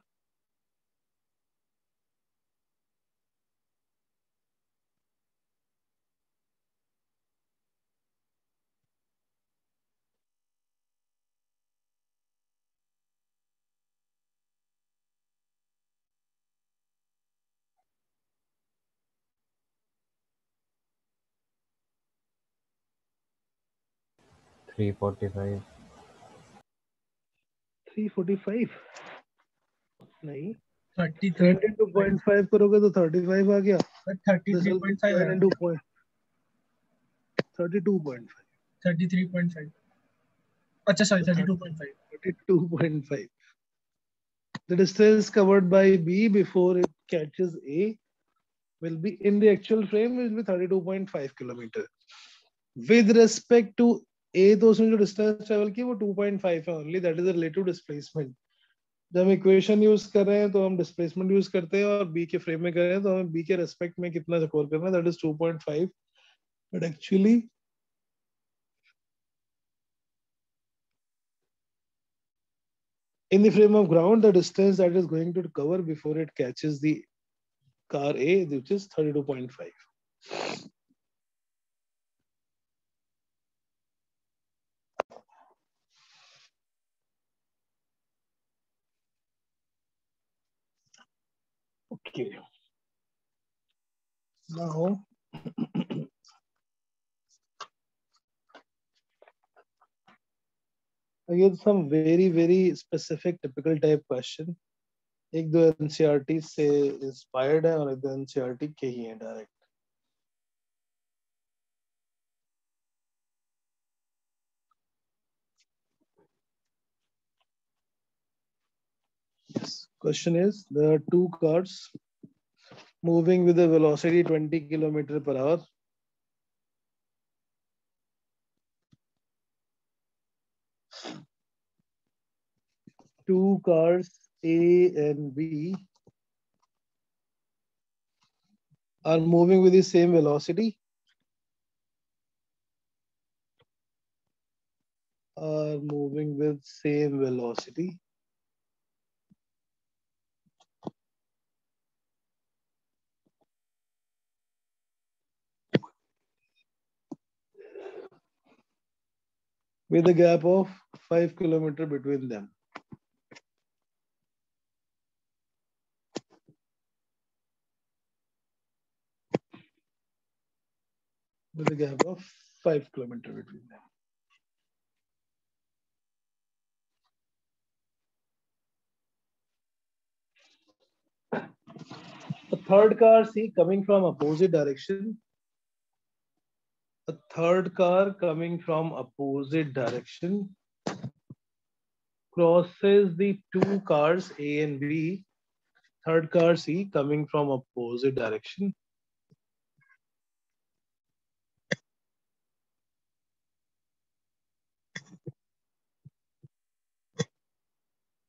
[SPEAKER 2] थ्री 45.
[SPEAKER 1] 345 नहीं,
[SPEAKER 4] 33.
[SPEAKER 1] 72.5 करोगे तो 35 आ गया. This will be
[SPEAKER 4] 33.5
[SPEAKER 1] 10
[SPEAKER 4] है.
[SPEAKER 1] into 32.5.
[SPEAKER 4] 33.5. अच्छा sorry 32.5.
[SPEAKER 1] 32.5. The distance covered by B before it catches A will be in the actual frame will be 32.5 kilometer. With respect to A, तो उसने जो distance travel की वो 2.5 है only. That is a relative displacement. जब हम equation use कर रहे हैं तो हम डिस्प्लेसमेंट यूज करते हैं, और बी के फ्रेम में कर रहे हैं तो हमें बी के रेस्पेक्ट में कितना स्कोर करना है, that is 2.5. But actually in the frame of ground, the distance that is going to cover before it catches the car A, which is 32.5. Okay. Now, again, some very specific typical type question. एक दो NCERT से inspired है और एक दो NCERT के ही हैं direct. Yes. Question is, there are two cars moving with a velocity 20 km per hour. Two cars A and B are moving with the same velocity. Are moving with same velocity. With a gap of 5 km between them. With a gap of 5 km between them. A third car C coming from opposite direction. A third car coming from opposite direction crosses the two cars A and B. Third car C coming from opposite direction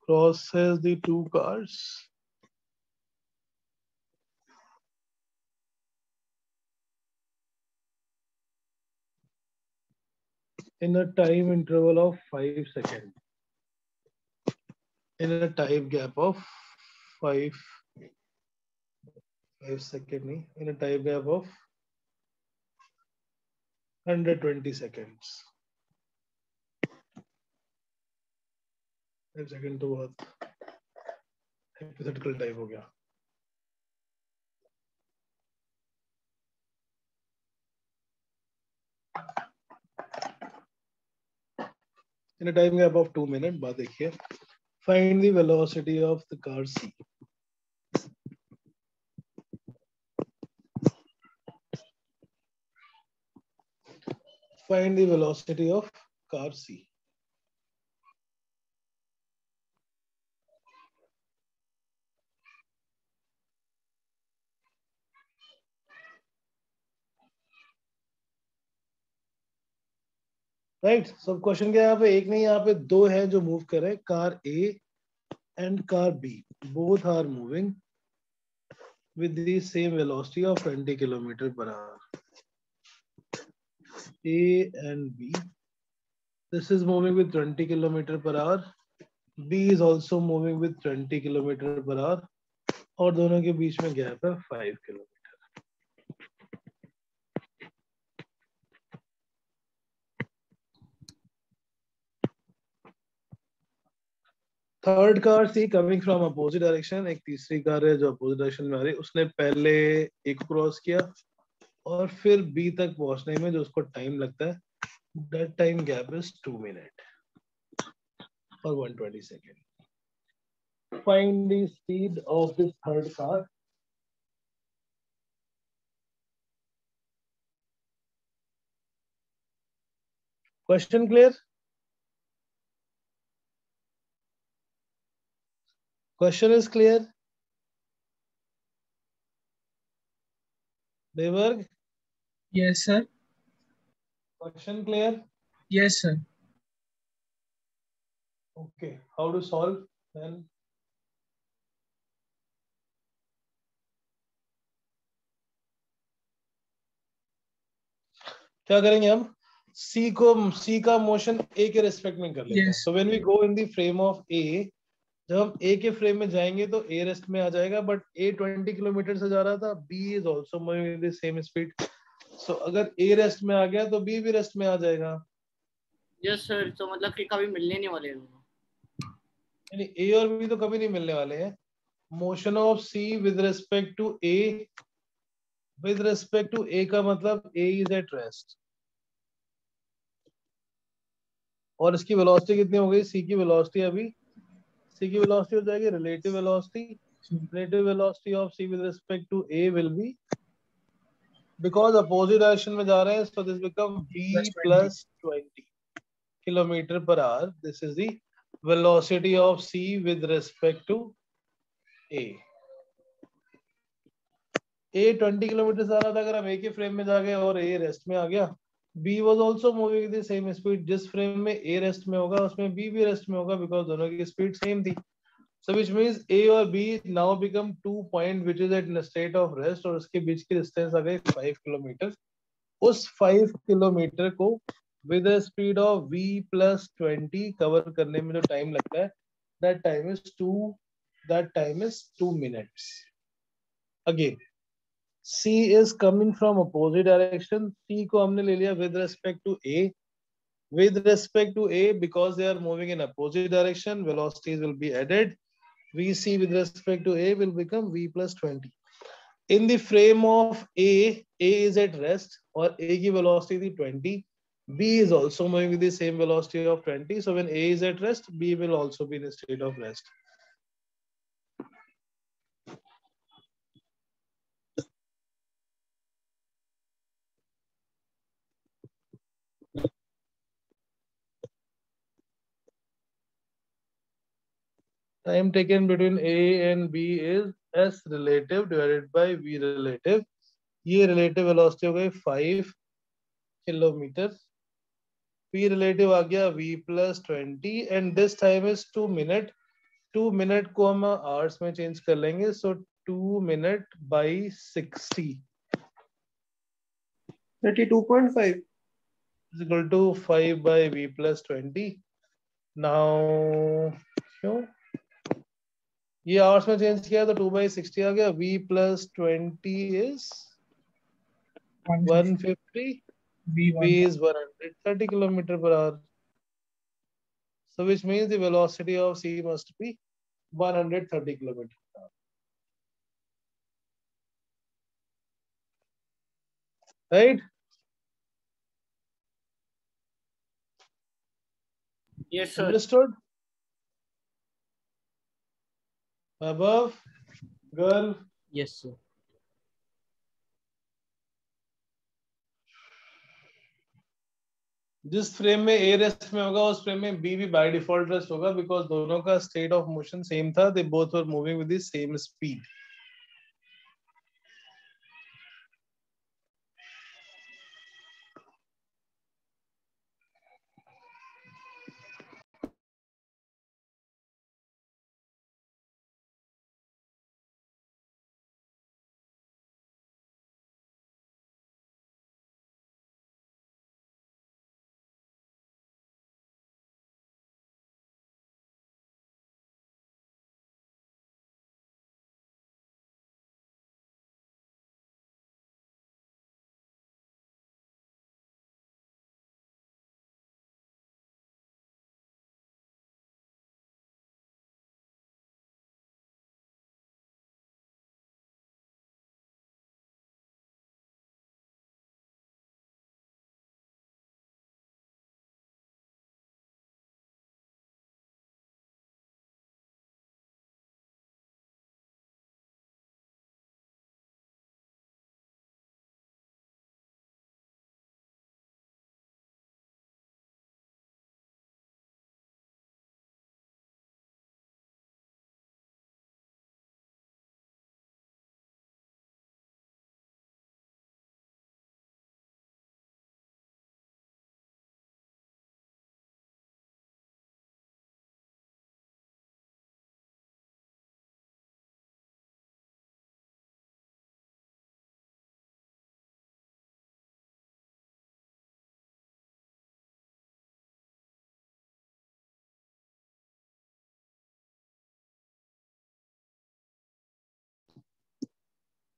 [SPEAKER 1] crosses the two cars in a time interval of 5 seconds. In a time gap of 5 seconds, in a time gap of 120 seconds. 5 second तो बहुत hypothetical type हो गया. In a time gap of 2 minutes, बात देखिए. Find the velocity of the car C. Find the velocity of car C. Right, सब question क्या है यहाँ पे? एक नहीं, यहाँ पे दो है जो मूव कर रहे हैं, car A and car B, both are moving with the same velocity of 20 kilometer per hour. A and B, this is moving with 20 kilometer per hour, B is also moving with 20 kilometer per hour, और दोनों के बीच में gap है 5 kilometre. Third car C coming from opposite direction, एक तीसरी car है जो opposite direction में आ रही है, उसने पहले ए को क्रॉस किया और फिर बी तक पहुंचने में जो उसको टाइम लगता है, that time gap is 2 minute और 120 second. Find the speed of this third car. Question clear? Question is clear? Devarg,
[SPEAKER 4] Yes, sir.
[SPEAKER 1] question clear?
[SPEAKER 4] Yes, sir.
[SPEAKER 1] Okay, how to solve then? क्या करेंगे हम? C का motion A के respect में कर लेते हैं.
[SPEAKER 4] Yes.
[SPEAKER 1] So when we go in the frame of A, जब हम A के फ्रेम में जाएंगे तो A रेस्ट में आ जाएगा, बट A 20 किलोमीटर से जा रहा था, B is also moving with the same speed. So अगर A रेस्ट में आ गया तो B भी रेस्ट में आ जाएगा.
[SPEAKER 7] यस सर, तो मतलब कि कभी मिलने नहीं वाले हैं.
[SPEAKER 1] यानी A और B तो कभी नहीं मिलने वाले हैं. Motion of C with respect to A, with respect to A का मतलब A इज एट रेस्ट. और इसकी वेलोसिटी कितनी हो गई? C की वेलोसिटी अभी, C की वेलोसिटी हो जाएगी relative velocity. Relative velocity of C with respect to A will be, because opposite direction में जा रहे हैं, so this become V plus 20 kilometer per hour. This is the velocity of C with respect to A. A 20 kilometre से आ रहा था, अगर हम A के फ्रेम में जा गए और A रेस्ट में आ गया, B was also moving with the same speed. जिस फ्रेम में A रेस्ट में होगा उसमें B भी रेस्ट में होगा, because दोनों की स्पीड सेम थी. So which means A और B now become 2 point which is at in a state of rest, और उसके बीच की डिस्टेंस आ गई 5 किलोमीटर. उस 5 किलोमीटर को with a speed of V plus 20 cover करने में जो टाइम लगता है, that time is 2 minutes. Again, C is coming from opposite direction. C को हमने ले लिया with respect to A. With respect to A, because they are moving in opposite direction, velocities will be added. Vc with respect to A will become V plus 20. In the frame of A is at rest और A की velocity थी 20. B is also moving with the same velocity of 20. So when A is at rest, B will also be in a state of rest. Time taken between A and B is S relative divided by V relative. ये relative velocity हो गई 5 kilometre. P relative आ गया V plus 20 and this time is 2 minute. 2 minute को हम hours में change कर लेंगे, so 2 minute by 60
[SPEAKER 6] 32.5
[SPEAKER 1] is equal to 5 by V plus 20. Now क्यों ये आवर्स में चेंज किया तो 2 by 60 आ गया. V plus 20 is 150. V is 130 kilometer per hour. So which means the velocity of C must be 130 kilometer per hour. Right?
[SPEAKER 7] Yes sir.
[SPEAKER 1] Understood? Above, girl.
[SPEAKER 7] Yes sir.
[SPEAKER 1] जिस frame में ए rest में होगा उस frame में B भी by default rest होगा, because दोनों का स्टेट ऑफ मोशन सेम था, they both were moving with the same speed.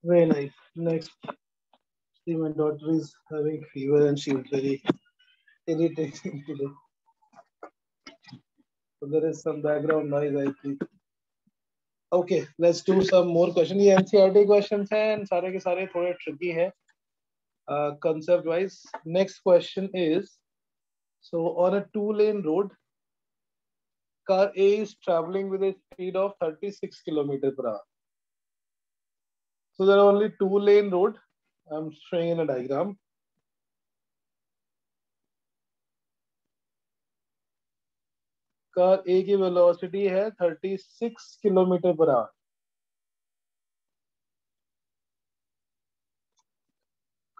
[SPEAKER 1] Very nice. Next, see, my daughter is having fever and she is very irritating today. So there is some background noise, I think. Okay, let's do some more questions. ये NCERT questions हैं and सारे के सारे थोड़े tricky हैं concept wise. Next question is, so on a 2-lane road, car A is traveling with a speed of 36 km per hour. So there are only 2-lane road. I'm showing in a diagram. Car A की velocity है 36 kilometre per hour.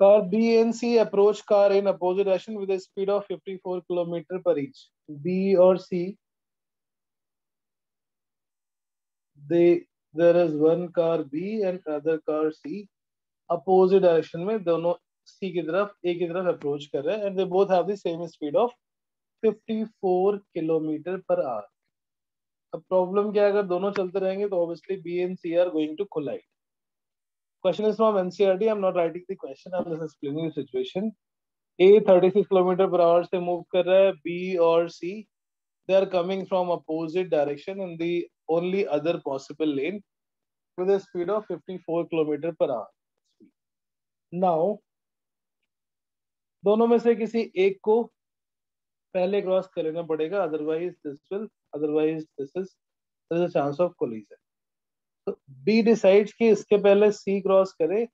[SPEAKER 1] Car B and C approach car in opposite direction with a speed of 54 km per each. B or C, there is one car B and other car C. Opposite direction में दोनों C की तरफ A की तरफ approach कर रहे हैं and they both have the same speed of 54 km per hour. अब प्रॉब्लम क्या है, अगर दोनों चलते रहेंगे तो obviously B and C are going to collide. Question is from NCERT. I'm not writing the question. I'm just explaining the situation. A 36 km per hour से move कर रहा है. B और C, they are coming from opposite direction in the only other possible lane with a speed of 54 km per hour. Now, दोनों में से किसी एक को पहले क्रॉस कर लेना पड़ेगा, otherwise this is there is a chance of collision. So B decides कि इसके पहले C क्रॉस करे.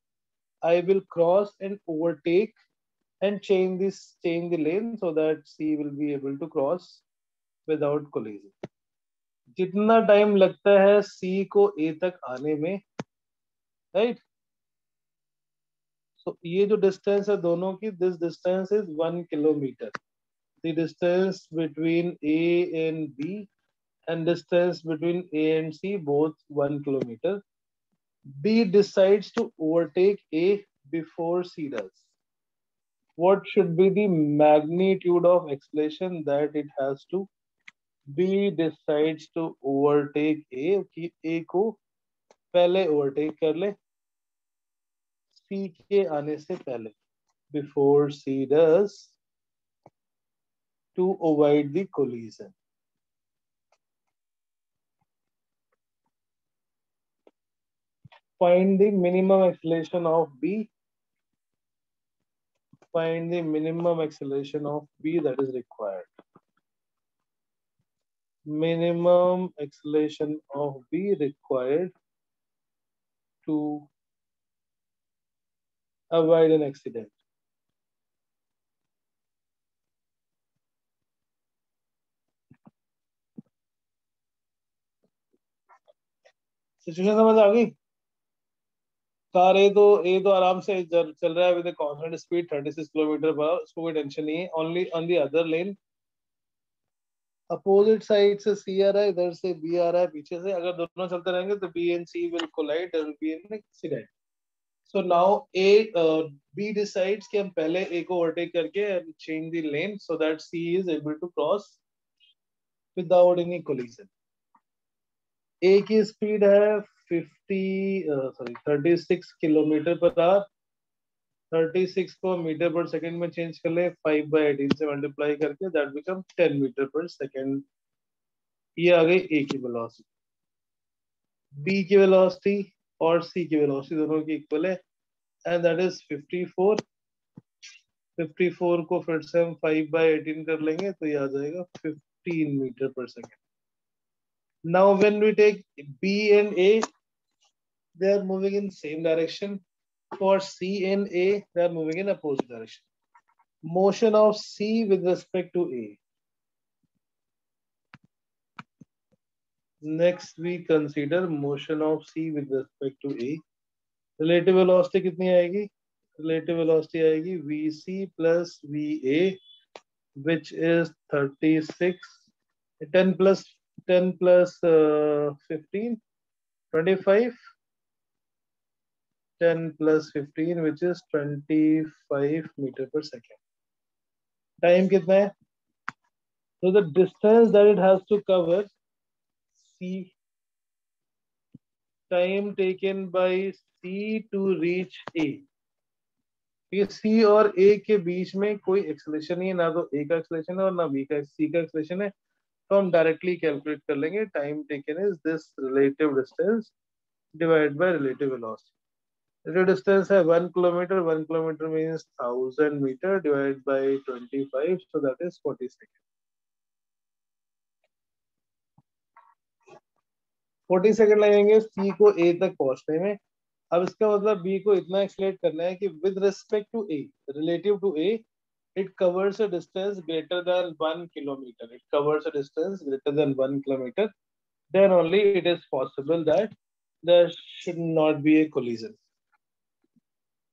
[SPEAKER 1] I will cross and overtake and change the lane so that C will be able to cross without collision. जितना time लगता है C को A तक आने में, right? So ये जो डिस्टेंस है दोनों की, this distance is 1 kilometer. The distance between A and B and distance between A and C both 1 kilometer. B decides to overtake A before C does. What should be the magnitude of acceleration that it has to? B decides to overtake A, कि A को पहले overtake कर ले C के आने से पहले, before C does, to avoid the collision. Find the minimum acceleration of B. Find the minimum acceleration of B that is required. Minimum acceleration of B required to avoid an accident. Situation समझ आ गई? Car ए तो आराम से चल रहा है with constant speed 36 kilometre per hour, उसको कोई टेंशन नहीं है. Only on the other lane opposite side से सी आ रहा है, इधर से बी आ रहा है पीछे से. अगर दोनों चलते रहेंगे तो B and C will collide, there will be an accident. So now B decides कि हम पहले ए को ओवरटेक करके and change the lane so that C is able to cross without any collision. A की speed है 36 kilometre per hour. 36 को metre per second में change कर ले, 5/18 से मल्टीप्लाई करके, that become 10 metre per second. ये आ गई ए की वेलोसिटी. बी की वेलोसिटी और सी की वेलोसिटी दोनों की इक्वल है एंड दैट इज 54. 54 को फिर से हम 5/18 कर लेंगे तो ये आ जाएगा 15 metre per second. Now when we take B and A, they are moving in same direction. For C and A, they are moving in opposite direction. Motion of C with respect to A. Next, we consider motion of C with respect to A. Relative velocity कितनी आएगी? Relative velocity आएगी VC plus VA, which is 36. 10 plus 15, 25. 10 plus 15, which is 25 meter per second. Time कितना है? So the distance that it has to cover, C, time taken by C to reach A. ये C और A के बीच में कोई acceleration नहीं है, ना तो A का एक्सेलरेशन है और ना B का, C का एक्सेलरेशन है. तो हम डायरेक्टली कैलकुलेट कर लेंगे. Time taken is this relative distance divide by relative velocity. Relative distance है 1 kilometer. 1 kilometer means 1000 meter divided by 25, so that is 40 seconds. 40 second लगेंगे C को A तक पहुंचने में. अब इसका मतलब B को इतना एक्सलेट करना है कि with respect to A, relative to A, it covers a distance greater than 1 kilometer. It covers a distance greater than 1 kilometer. Then only it is possible that there should not be a collision.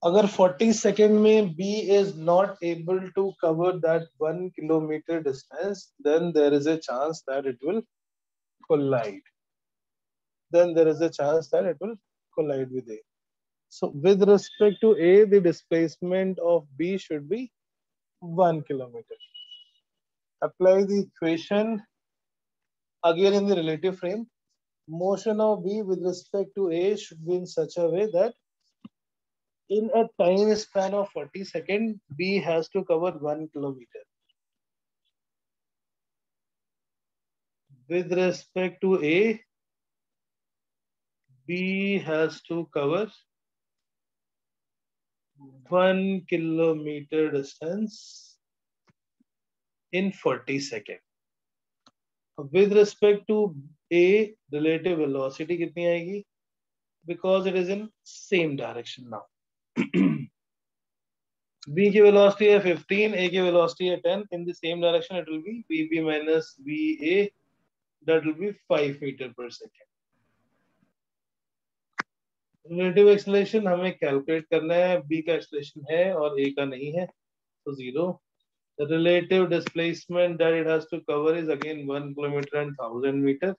[SPEAKER 1] अगर 40 second में B is not able to cover that 1 kilometer distance, then there is a chance that it will collide. With A. So with respect to A, the displacement of B should be 1 kilometer. Apply the equation again in the relative frame. Motion of B with respect to A should be in such a way that in a time span of 40 seconds, B has to cover 1 kilometer. With respect to A, B has to cover 1 kilometer distance in 40 seconds. With respect to A, relative velocity कितनी आएगी? Because it is in same direction now. B की velocity है 15, A की velocity है 10. In the same direction, it will be VB minus VA. That will be 5 meter per second. Relative acceleration हमें calculate करना है. B का acceleration है और A का नहीं है, तो 0. The relative displacement that it has to cover is again 1 kilometer and 1000 meter,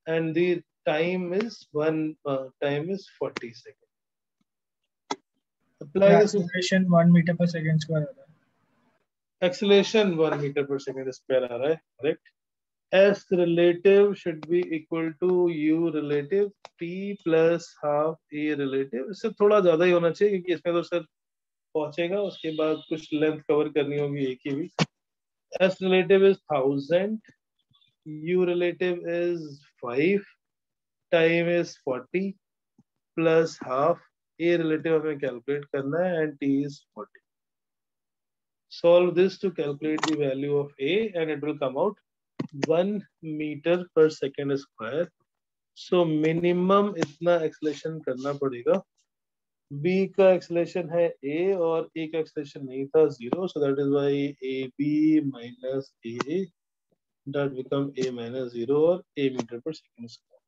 [SPEAKER 1] and the time is 40 seconds. Apply this
[SPEAKER 4] acceleration 1 meter per second square आ रहा है.
[SPEAKER 1] acceleration 1 meter per second square आ रहा है, correct? S relative should be equal to U relative T plus half A relative. इससे थोड़ा ज्यादा ही होना चाहिए क्योंकि इसमें तो सर पहुंचेगा, उसके बाद कुछ लेंथ कवर करनी होगी A की भी. S relative is 1000, U relative is 5, time is 40 plus half. A relative हमें कैलकुलेट करना है and T is 40. Solve this to calculate the value of A and it will come out 1 meter per second square. So minimum इतना acceleration करना पड़ेगा. B का acceleration है A और A का acceleration नहीं था 0, so that is why AB minus A, that become A minus 0 और A meter per second square.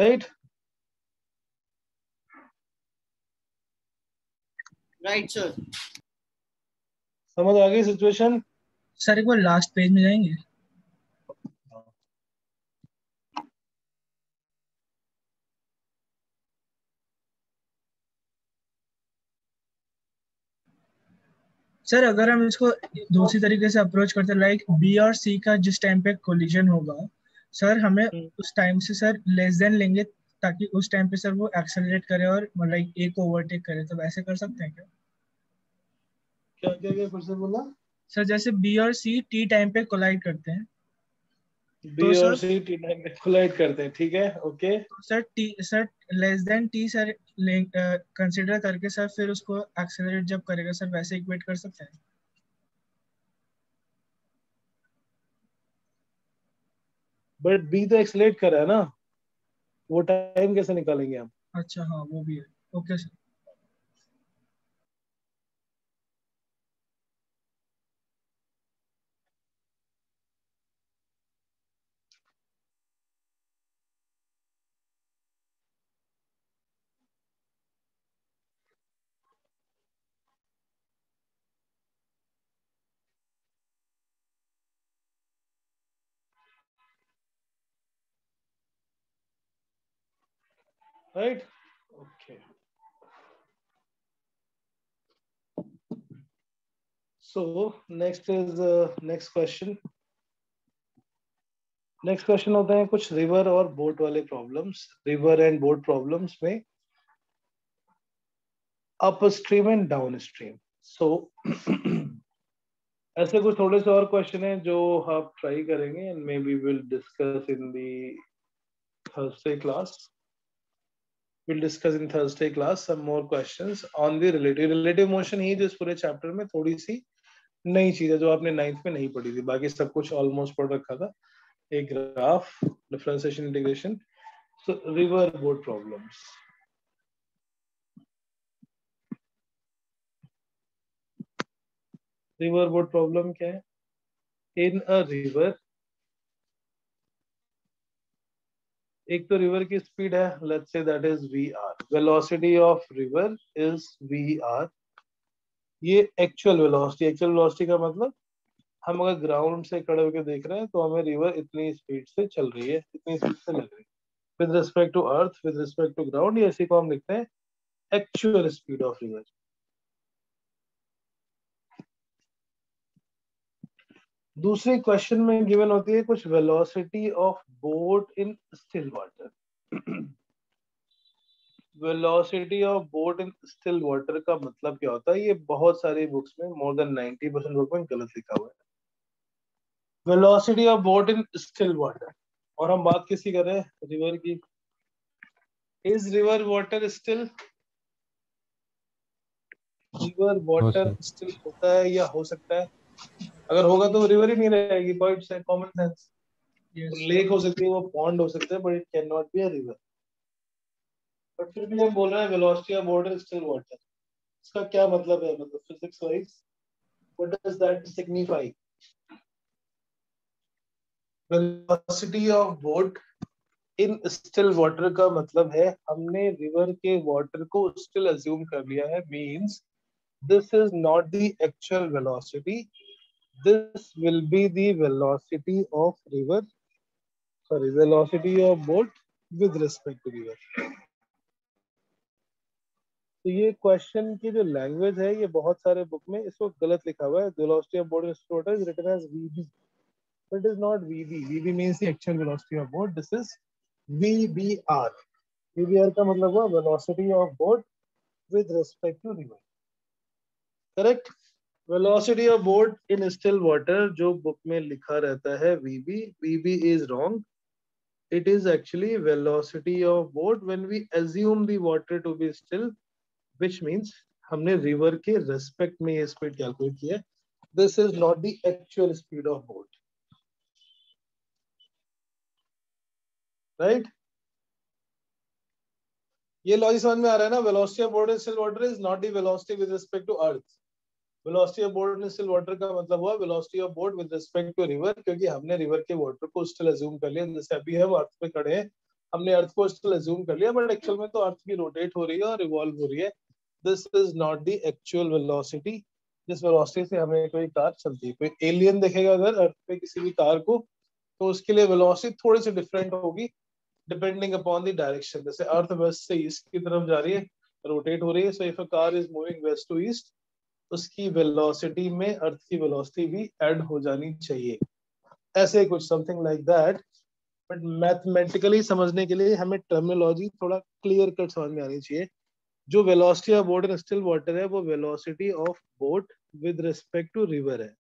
[SPEAKER 1] Right?
[SPEAKER 7] Right sir.
[SPEAKER 1] समझ आ गई सिचुएशन?
[SPEAKER 4] सर एक बार लास्ट पेज में जाएंगे? सर अगर हम इसको दूसरी तरीके से अप्रोच करते लाइक बी और सी का जिस टाइम पे कोलिजन होगा सर, हमें उस टाइम से सर लेस देन लेंगे ताकि उस टाइम पे सर वो एक्सेलरेट करे और लाइक ए को ओवरटेक करे, तो वैसे कर सकते हैं क्या?
[SPEAKER 1] क्या क्या क्या फिर से बोला?
[SPEAKER 4] सर जैसे बी और सी टी टाइम पे कोलाइड करते हैं
[SPEAKER 1] बी
[SPEAKER 4] तो
[SPEAKER 1] और
[SPEAKER 4] सर
[SPEAKER 1] सी टी टाइम पे कोलाइड करते हैं, ठीक है, ओके।
[SPEAKER 4] तो sir less than T sir consider करके सर फिर उसको एक्सेलरेट जब करेगा सर वैसे इक्वेट कर सकते हैं?
[SPEAKER 1] बट बी तो एक्सेलरेट कर रहा है ना, वो टाइम कैसे निकालेंगे हम?
[SPEAKER 4] अच्छा हाँ वो भी है, okay sir.
[SPEAKER 1] Right, okay. So next question होते हैं कुछ रिवर और बोट वाले problems. River and boat problems में upstream and downstream. So ऐसे कुछ थोड़े से और क्वेश्चन हैं जो आप ट्राई करेंगे and may be will discuss in the Thursday class. We'll discuss in Thursday class some more questions on the relative motion ही जो इस पूरे चैप्टर में थोड़ी सी नई चीज है जो आपने 9th में नहीं पढ़ी थी, बाकी सब कुछ ऑलमोस्ट पढ़ रखा था। एक ग्राफ, डिफरेंशिएशन, इंटीग्रेशन, सो river boat problems. River boat problem क्या है? इन अ रिवर, एक तो रिवर की स्पीड है, let's say that is V R, velocity of river is V R. ये एक्चुअल वेलोसिटी का मतलब हम अगर ग्राउंड से खड़े होकर देख रहे हैं तो हमें रिवर इतनी स्पीड से चल रही है, इतनी स्पीड से लग रही है with respect to earth, with respect to ground. ये इसी को हम लिखते हैं एक्चुअल स्पीड ऑफ रिवर। दूसरे क्वेश्चन में गिवन होती है कुछ velocity of boat in still water. Velocity of boat in still water का मतलब क्या होता है? ये बहुत सारी बुक्स में, मोर देन 90% बुक में गलत लिखा हुआ है। Velocity of boat in still water, और हम बात किसकी कर रहे हैं? रिवर की। Is river water still? River water still होता है या हो सकता है? अगर होगा तो रिवर ही नहीं रहेगी, पॉइंट से कॉमन सेंस। लेक हो सकती है, वो पॉन्ड हो सकता है, but it can not be a river. But फिर भी हम बोल रहे हैं velocity of water still water, इसका क्या मतलब है? मतलब physics wise what does that signify? Velocity of boat in still water का मतलब है हमने रिवर के वाटर को स्टिल अज्यूम कर लिया है, means this is not the actual velocity, this will be the velocity of river, sorry, velocity of boat with respect to river। तो ये क्वेश्चन की जो लैंग्वेज है ये बहुत सारे बुक में इसको गलत लिखा हुआ है। velocity of boat in still water is written as vb, but it is not vb। vb means the actual velocity of boat, this is vbr। vbr का मतलब हुआ velocity of boat with respect to river, correct? Velocity of boat in still water जो book में लिखा रहता है VB, VB is wrong. It is actually velocity of boat when we assume the water to be still, which means हमने river के respect में ये speed calculate किया है। This is not the actual speed of boat, right? ये logic समझ में आ रहा है ना? Velocity of boat in still water is not the velocity with respect to earth. Velocity of boat in still water का मतलब हुआ velocity of boat with respect to river, क्योंकि हमने रिवर के वाटर को स्टिल अज्यूम कर लिया। जैसे अभी हम अर्थ पे खड़े हैं हमने अर्थ को स्टिल अज्यूम कर लिया, बट एक्चुअल में तो अर्थ भी रोटेट हो रही है और रिवॉल्व हो रही है. This is not the actual velocity जिस वेलोसिटी से हमें कोई कार चलती है. कोई एलियन देखेगा अगर अर्थ पे किसी भी कार को, तो उसके लिए वेलोसिटी थोड़ी सी डिफरेंट होगी डिपेंडिंग अपॉन द डायरेक्शन. जैसे अर्थ वेस्ट से ईस्ट की तरफ जा रही है, रोटेट हो रही है, so if a car is moving west to east, उसकी वेलोसिटी में अर्थ की वेलोसिटी भी ऐड हो जानी चाहिए. ऐसे कुछ something like that. But mathematically समझने के लिए हमें टर्मिनोलॉजी थोड़ा क्लियर कट समझ में आनी चाहिए. जो velocity of boat in still water है वो velocity of boat with respect to river है.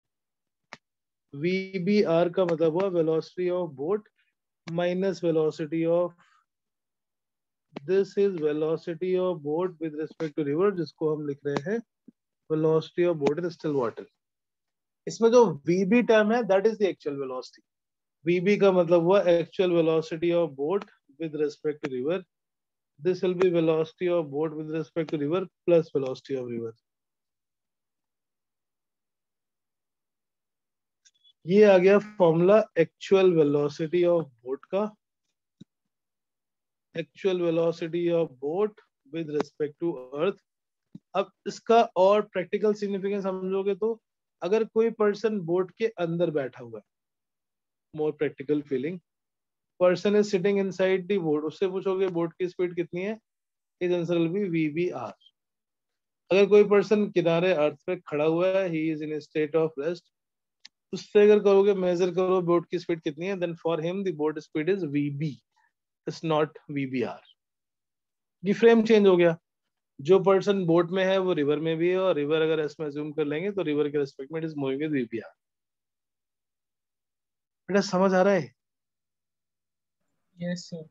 [SPEAKER 1] VBR का मतलब हुआ velocity of boat minus velocity of, this is velocity of boat with respect to river, जिसको हम लिख रहे हैं velocity of boat in still water. इसमें जो VB टर्म है that is the actual velocity. VB का मतलब हुआ actual velocity of boat with respect to river. This will be velocity of boat with respect to river plus velocity of river. ये आ गया formula actual velocity of boat का. Actual velocity of boat with respect to earth. अब इसका और practical significance समझोगे तो, अगर कोई पर्सन बोट के अंदर बैठा हुआ है, more practical feeling, person is sitting inside the boat, उससे पूछोगे बोट की स्पीड कितनी है, is answer will be VBR. अगर कोई पर्सन किनारे अर्थ पे खड़ा हुआ है, he is in state of rest, उससे अगर कहोगे मेजर करो बोट की स्पीड कितनी है, then for him the boat speed is VB, it's not VBR. ये फ्रेम चेंज हो गया. जो पर्सन बोट में है वो रिवर में भी है, और रिवर अगर इसमें अज्यूम कर लेंगे तो रिवर के रिस्पेक्ट में it is moving with VBR. बेटा समझ आ रहा है?
[SPEAKER 4] Yes sir.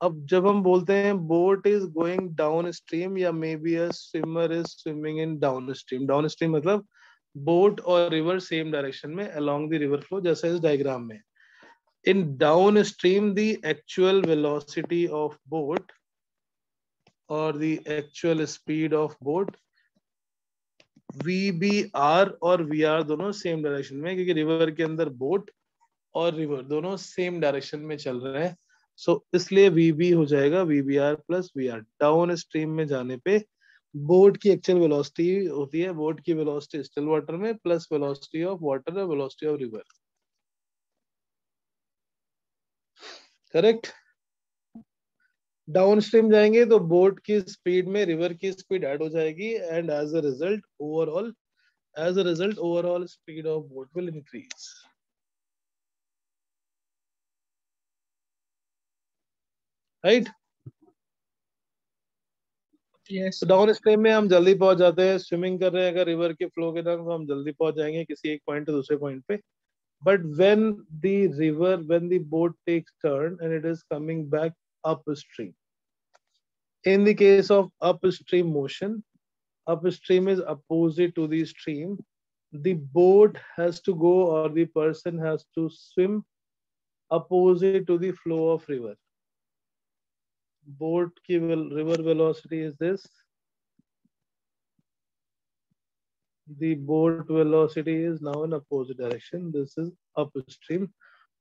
[SPEAKER 1] अब जब हम बोलते हैं boat is going downstream, या may be a swimmer is swimming in downstream. Downstream मतलब बोट और रिवर सेम डायरेक्शन में अलोंग द रिवर फ्लो, जैसे इस डायग्राम में. In downstream the actual velocity of boat और the actual speed of boat, VBR और VR दोनों same direction में, क्योंकि रिवर के अंदर बोट और रिवर दोनों सेम डायरेक्शन में चल रहे हैं. सो इसलिए VB हो जाएगा VBR plus VR. Down stream में जाने पे बोट की एक्चुअल वेलोसिटी होती है, बोट की वेलोसिटी स्टिल वाटर में प्लस वेलोसिटी ऑफ वाटर और velocity of river. Correct. Down stream जाएंगे तो बोट की स्पीड में रिवर की स्पीड ऐड हो जाएगी, and as a result overall speed of boat will increase. Right.
[SPEAKER 4] Yes.
[SPEAKER 1] Downstream में हम जल्दी पहुंच जाते हैं. स्विमिंग कर रहे हैं अगर रिवर के फ्लो के तरफ, तो हम जल्दी पहुंच जाएंगे किसी एक पॉइंट से दूसरे पॉइंट पे. But when the boat takes turn and it is coming back upstream, in the case of upstream motion, upstream is opposite to the stream. The boat has to go, or the person has to swim opposite to the flow of river. Boat ki river velocity is this. The boat velocity is now in opposite direction. This is upstream,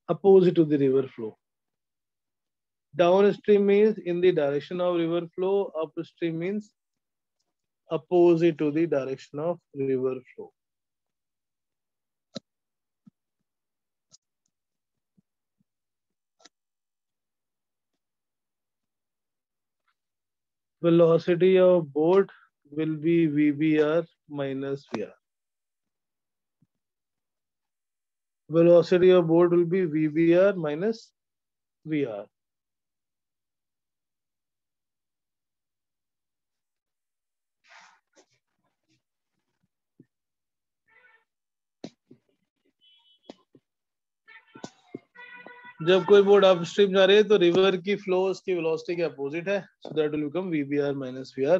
[SPEAKER 1] opposite to the river flow. Downstream means in the direction of river flow. Upstream means opposite to the direction of river flow. Velocity of boat will be VBR minus VR. Velocity of boat will be VBR minus VR. जब कोई boat upstream जा रही है तो river की flow उसकी velocity के opposite है, so that will become VBR minus VR.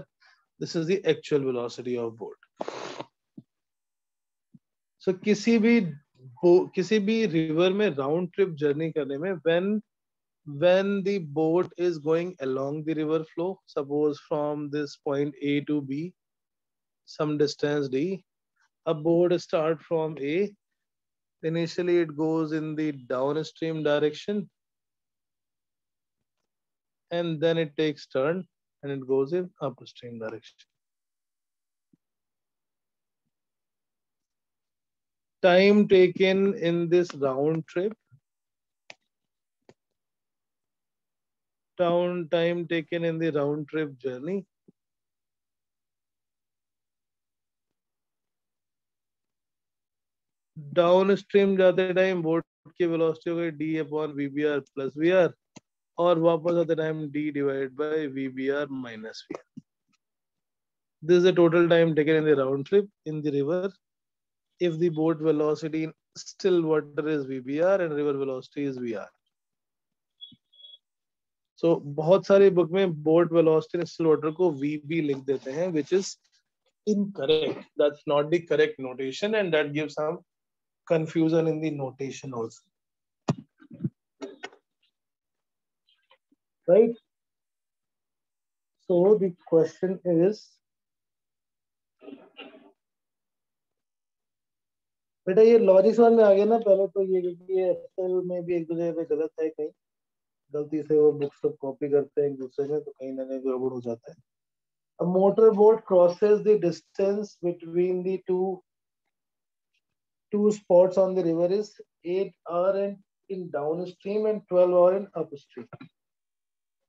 [SPEAKER 1] This is the actual velocity of boat. So किसी भी रिवर में राउंड ट्रिप जर्नी करने में when the boat is going along the river flow, suppose from this point A to B, some distance D, a boat start from A. Initially it goes in the downstream direction, and then it takes turn and it goes in upstream direction. Time taken in this round trip. Time taken in the round trip journey. Downstream जाते time boat की velocity हो गई d upon vbr plus vr और वापस आते time d divided by vbr minus vr. This is the total time taken in the round trip in the river. If the boat velocity in still water is vbr and river velocity is vr. So बहुत सारे book में boat velocity इन still water को vb लिख देते हैं, which is incorrect. That's not the correct notation and that gives some confusion in the notation also. Right? So the question is, बेटा ये logic समझ में आ गया ना? पहले तो ये क्योंकि एक्सेल में भी एक दो जगह पे गलत है, कहीं गलती से वो बुक्स को कॉपी करते हैं एक दूसरे में, तो कहीं ना कहीं गड़बड़ हो जाता है. A motorboat crosses the distance between the two spots on the river is 8 hours in downstream and 12 hours in upstream.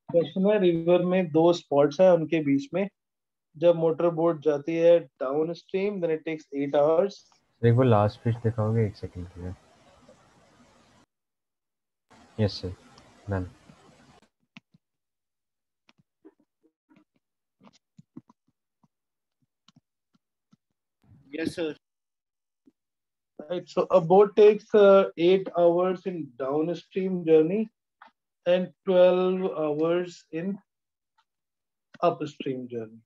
[SPEAKER 1] Question है रिवर में दो स्पॉट्स हैं, उनके बीच में जब मोटर बोट जाती है downstream then it takes 8 hours.
[SPEAKER 2] एक बार लास्ट पेज दिखाओगे? एक सेकंड के लिए. Yes sir. Done.
[SPEAKER 7] Yes, sir.
[SPEAKER 1] Right, so a boat takes 8 hours in downstream journey and 12 hours in upstream journey.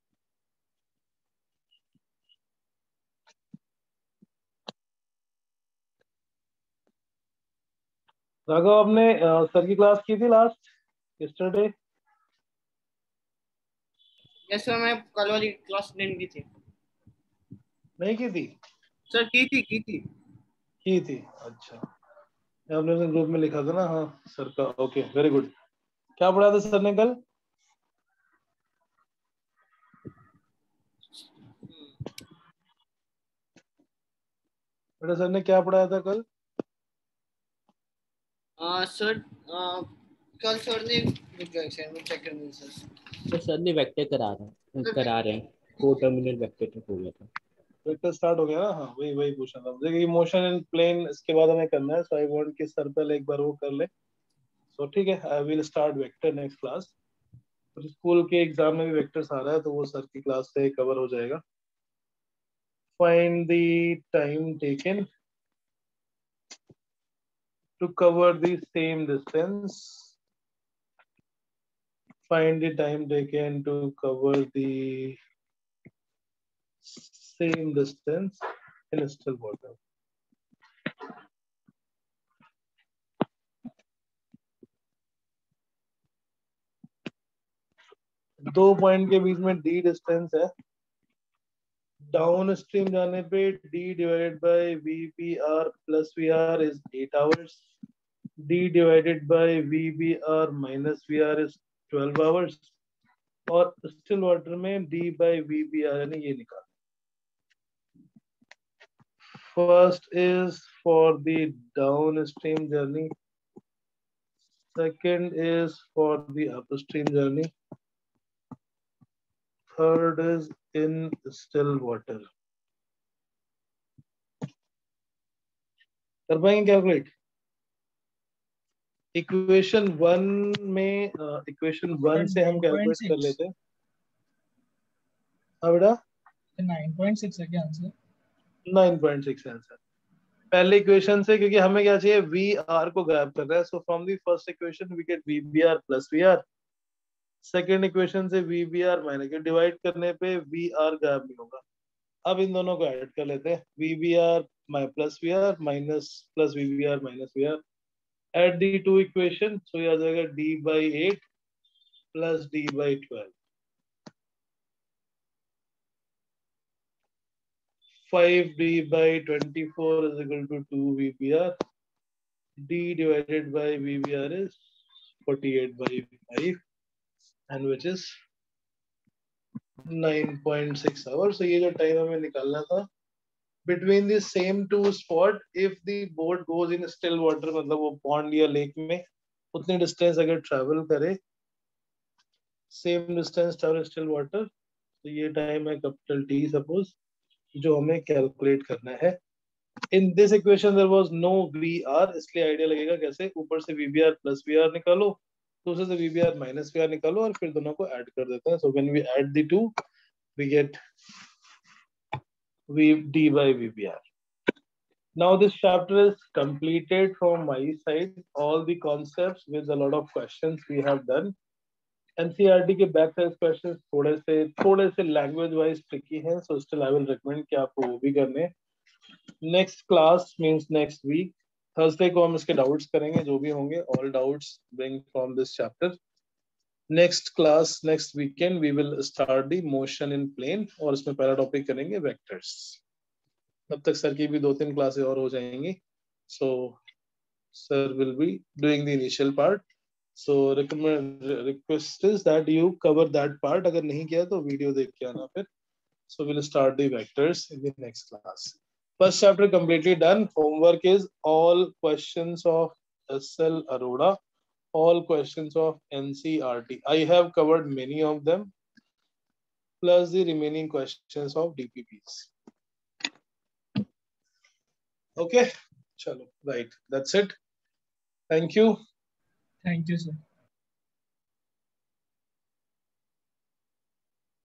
[SPEAKER 1] Raghav, आपने सर की क्लास की थी लास्ट यस्टरडे?
[SPEAKER 7] Yes, sir. मैं कल वाली क्लास अटेंड की थी.
[SPEAKER 1] नहीं की थी?
[SPEAKER 7] सर की थी.
[SPEAKER 1] की थी, अच्छा. आपने अपने ग्रुप में लिखा था ना? हाँ सर का. Okay, very good. क्या पढ़ा था सर ने कल? बेटा सर ने क्या पढ़ाया था कल?
[SPEAKER 7] सर कल सर ने चेक करनी सर.
[SPEAKER 8] सर ने वेक्टर करा रहे हैं. कोटर्मिनल वेक्टर तक हो गया था.
[SPEAKER 1] वेक्टर स्टार्ट हो गया ना? हाँ, वही पूछना था मुझे. मोशन इन प्लेन इसके बाद हमें करना है, सो आई वांट कि सर पहले एक बार वो कर ले. सो ठीक है, I will start vector next class. School के एग्जाम में भी वेक्टर्स आ रहा है, तो वो सर की क्लास से कवर हो जाएगा. Find the time taken to cover the same distance. Find the time taken to cover the same distance in still water. दो पॉइंट के बीच में d डिस्टेंस है. डाउन स्ट्रीम जाने पे d divided by vbr plus vr is 8 hours. d divided by vbr minus vr is 12 hours. और still water में d bye vbr यानी ये निकाल. First is for the downstream journey. Second is for the upstream journey. Third is in still water. कर पाएंगे calculate? Equation 1 में equation 1 से हम कैलकुलेट कर लेते हैं. हाँ बेटा,
[SPEAKER 4] 9.6 है क्या आंसर?
[SPEAKER 1] 9.6 आंसर. पहले इक्वेशन से, क्योंकि हमें क्या चाहिए, वी आर को गायब कर रहा है. So from the first equation we get V B R plus V R. Second equation से वी बी आर माइनस के डिवाइड करने पे वी आर गायब नहीं होगा. अब इन दोनों को ऐड कर लेते हैं. V B R plus V R minus plus V B R minus V R. Add the two equation, so ये आ जाएगा D by 8 plus D by 12. 5d by 24 is equal to 2 VBR. d divided by VBR is 48 by 5. and which is 9.6 hours. So ये जो time हमें निकालना था between the same two spot, if the boat goes in still water, मतलब वो pond या lake में उतनी distance अगर travel करे, same distance travel still water, तो ये time है capital T suppose, जो हमें calculate करना है. In this equation there was no VR, इसलिए आइडिया लगेगा कैसे, ऊपर से VBR plus VR निकालो, दूसरे से VBR minus VR निकालो और फिर दोनों को ऐड कर देते हैं. So when we add the two, we get D by VBR. Now this chapter is completed from my side. All the concepts with a lot of questions we have done. NCERT के back side questions थोड़े से language wise tricky हैं, so still I will recommend कि आपको वो भी करने. Next class means next week. Thursday को हम इसके doubts करेंगे जो भी होंगे. All doubts bring from this chapter. Next class, next weekend we will start the motion in plane और इसमें पहला topic करेंगे vectors. तब तक सर की भी 2-3 क्लासेस और हो जाएंगी. So sir will be doing the initial part. So request is that you cover that part. अगर नहीं किया तो वीडियो देख के आना फिर. So we'll start the vectors in the next class. First chapter completely done. Homework is all questions of SL Arora, all questions of NCERT. I have covered many of them, plus the remaining questions of DPPs. Okay, chalo, right. That's it. Thank you.
[SPEAKER 4] Thank you, sir.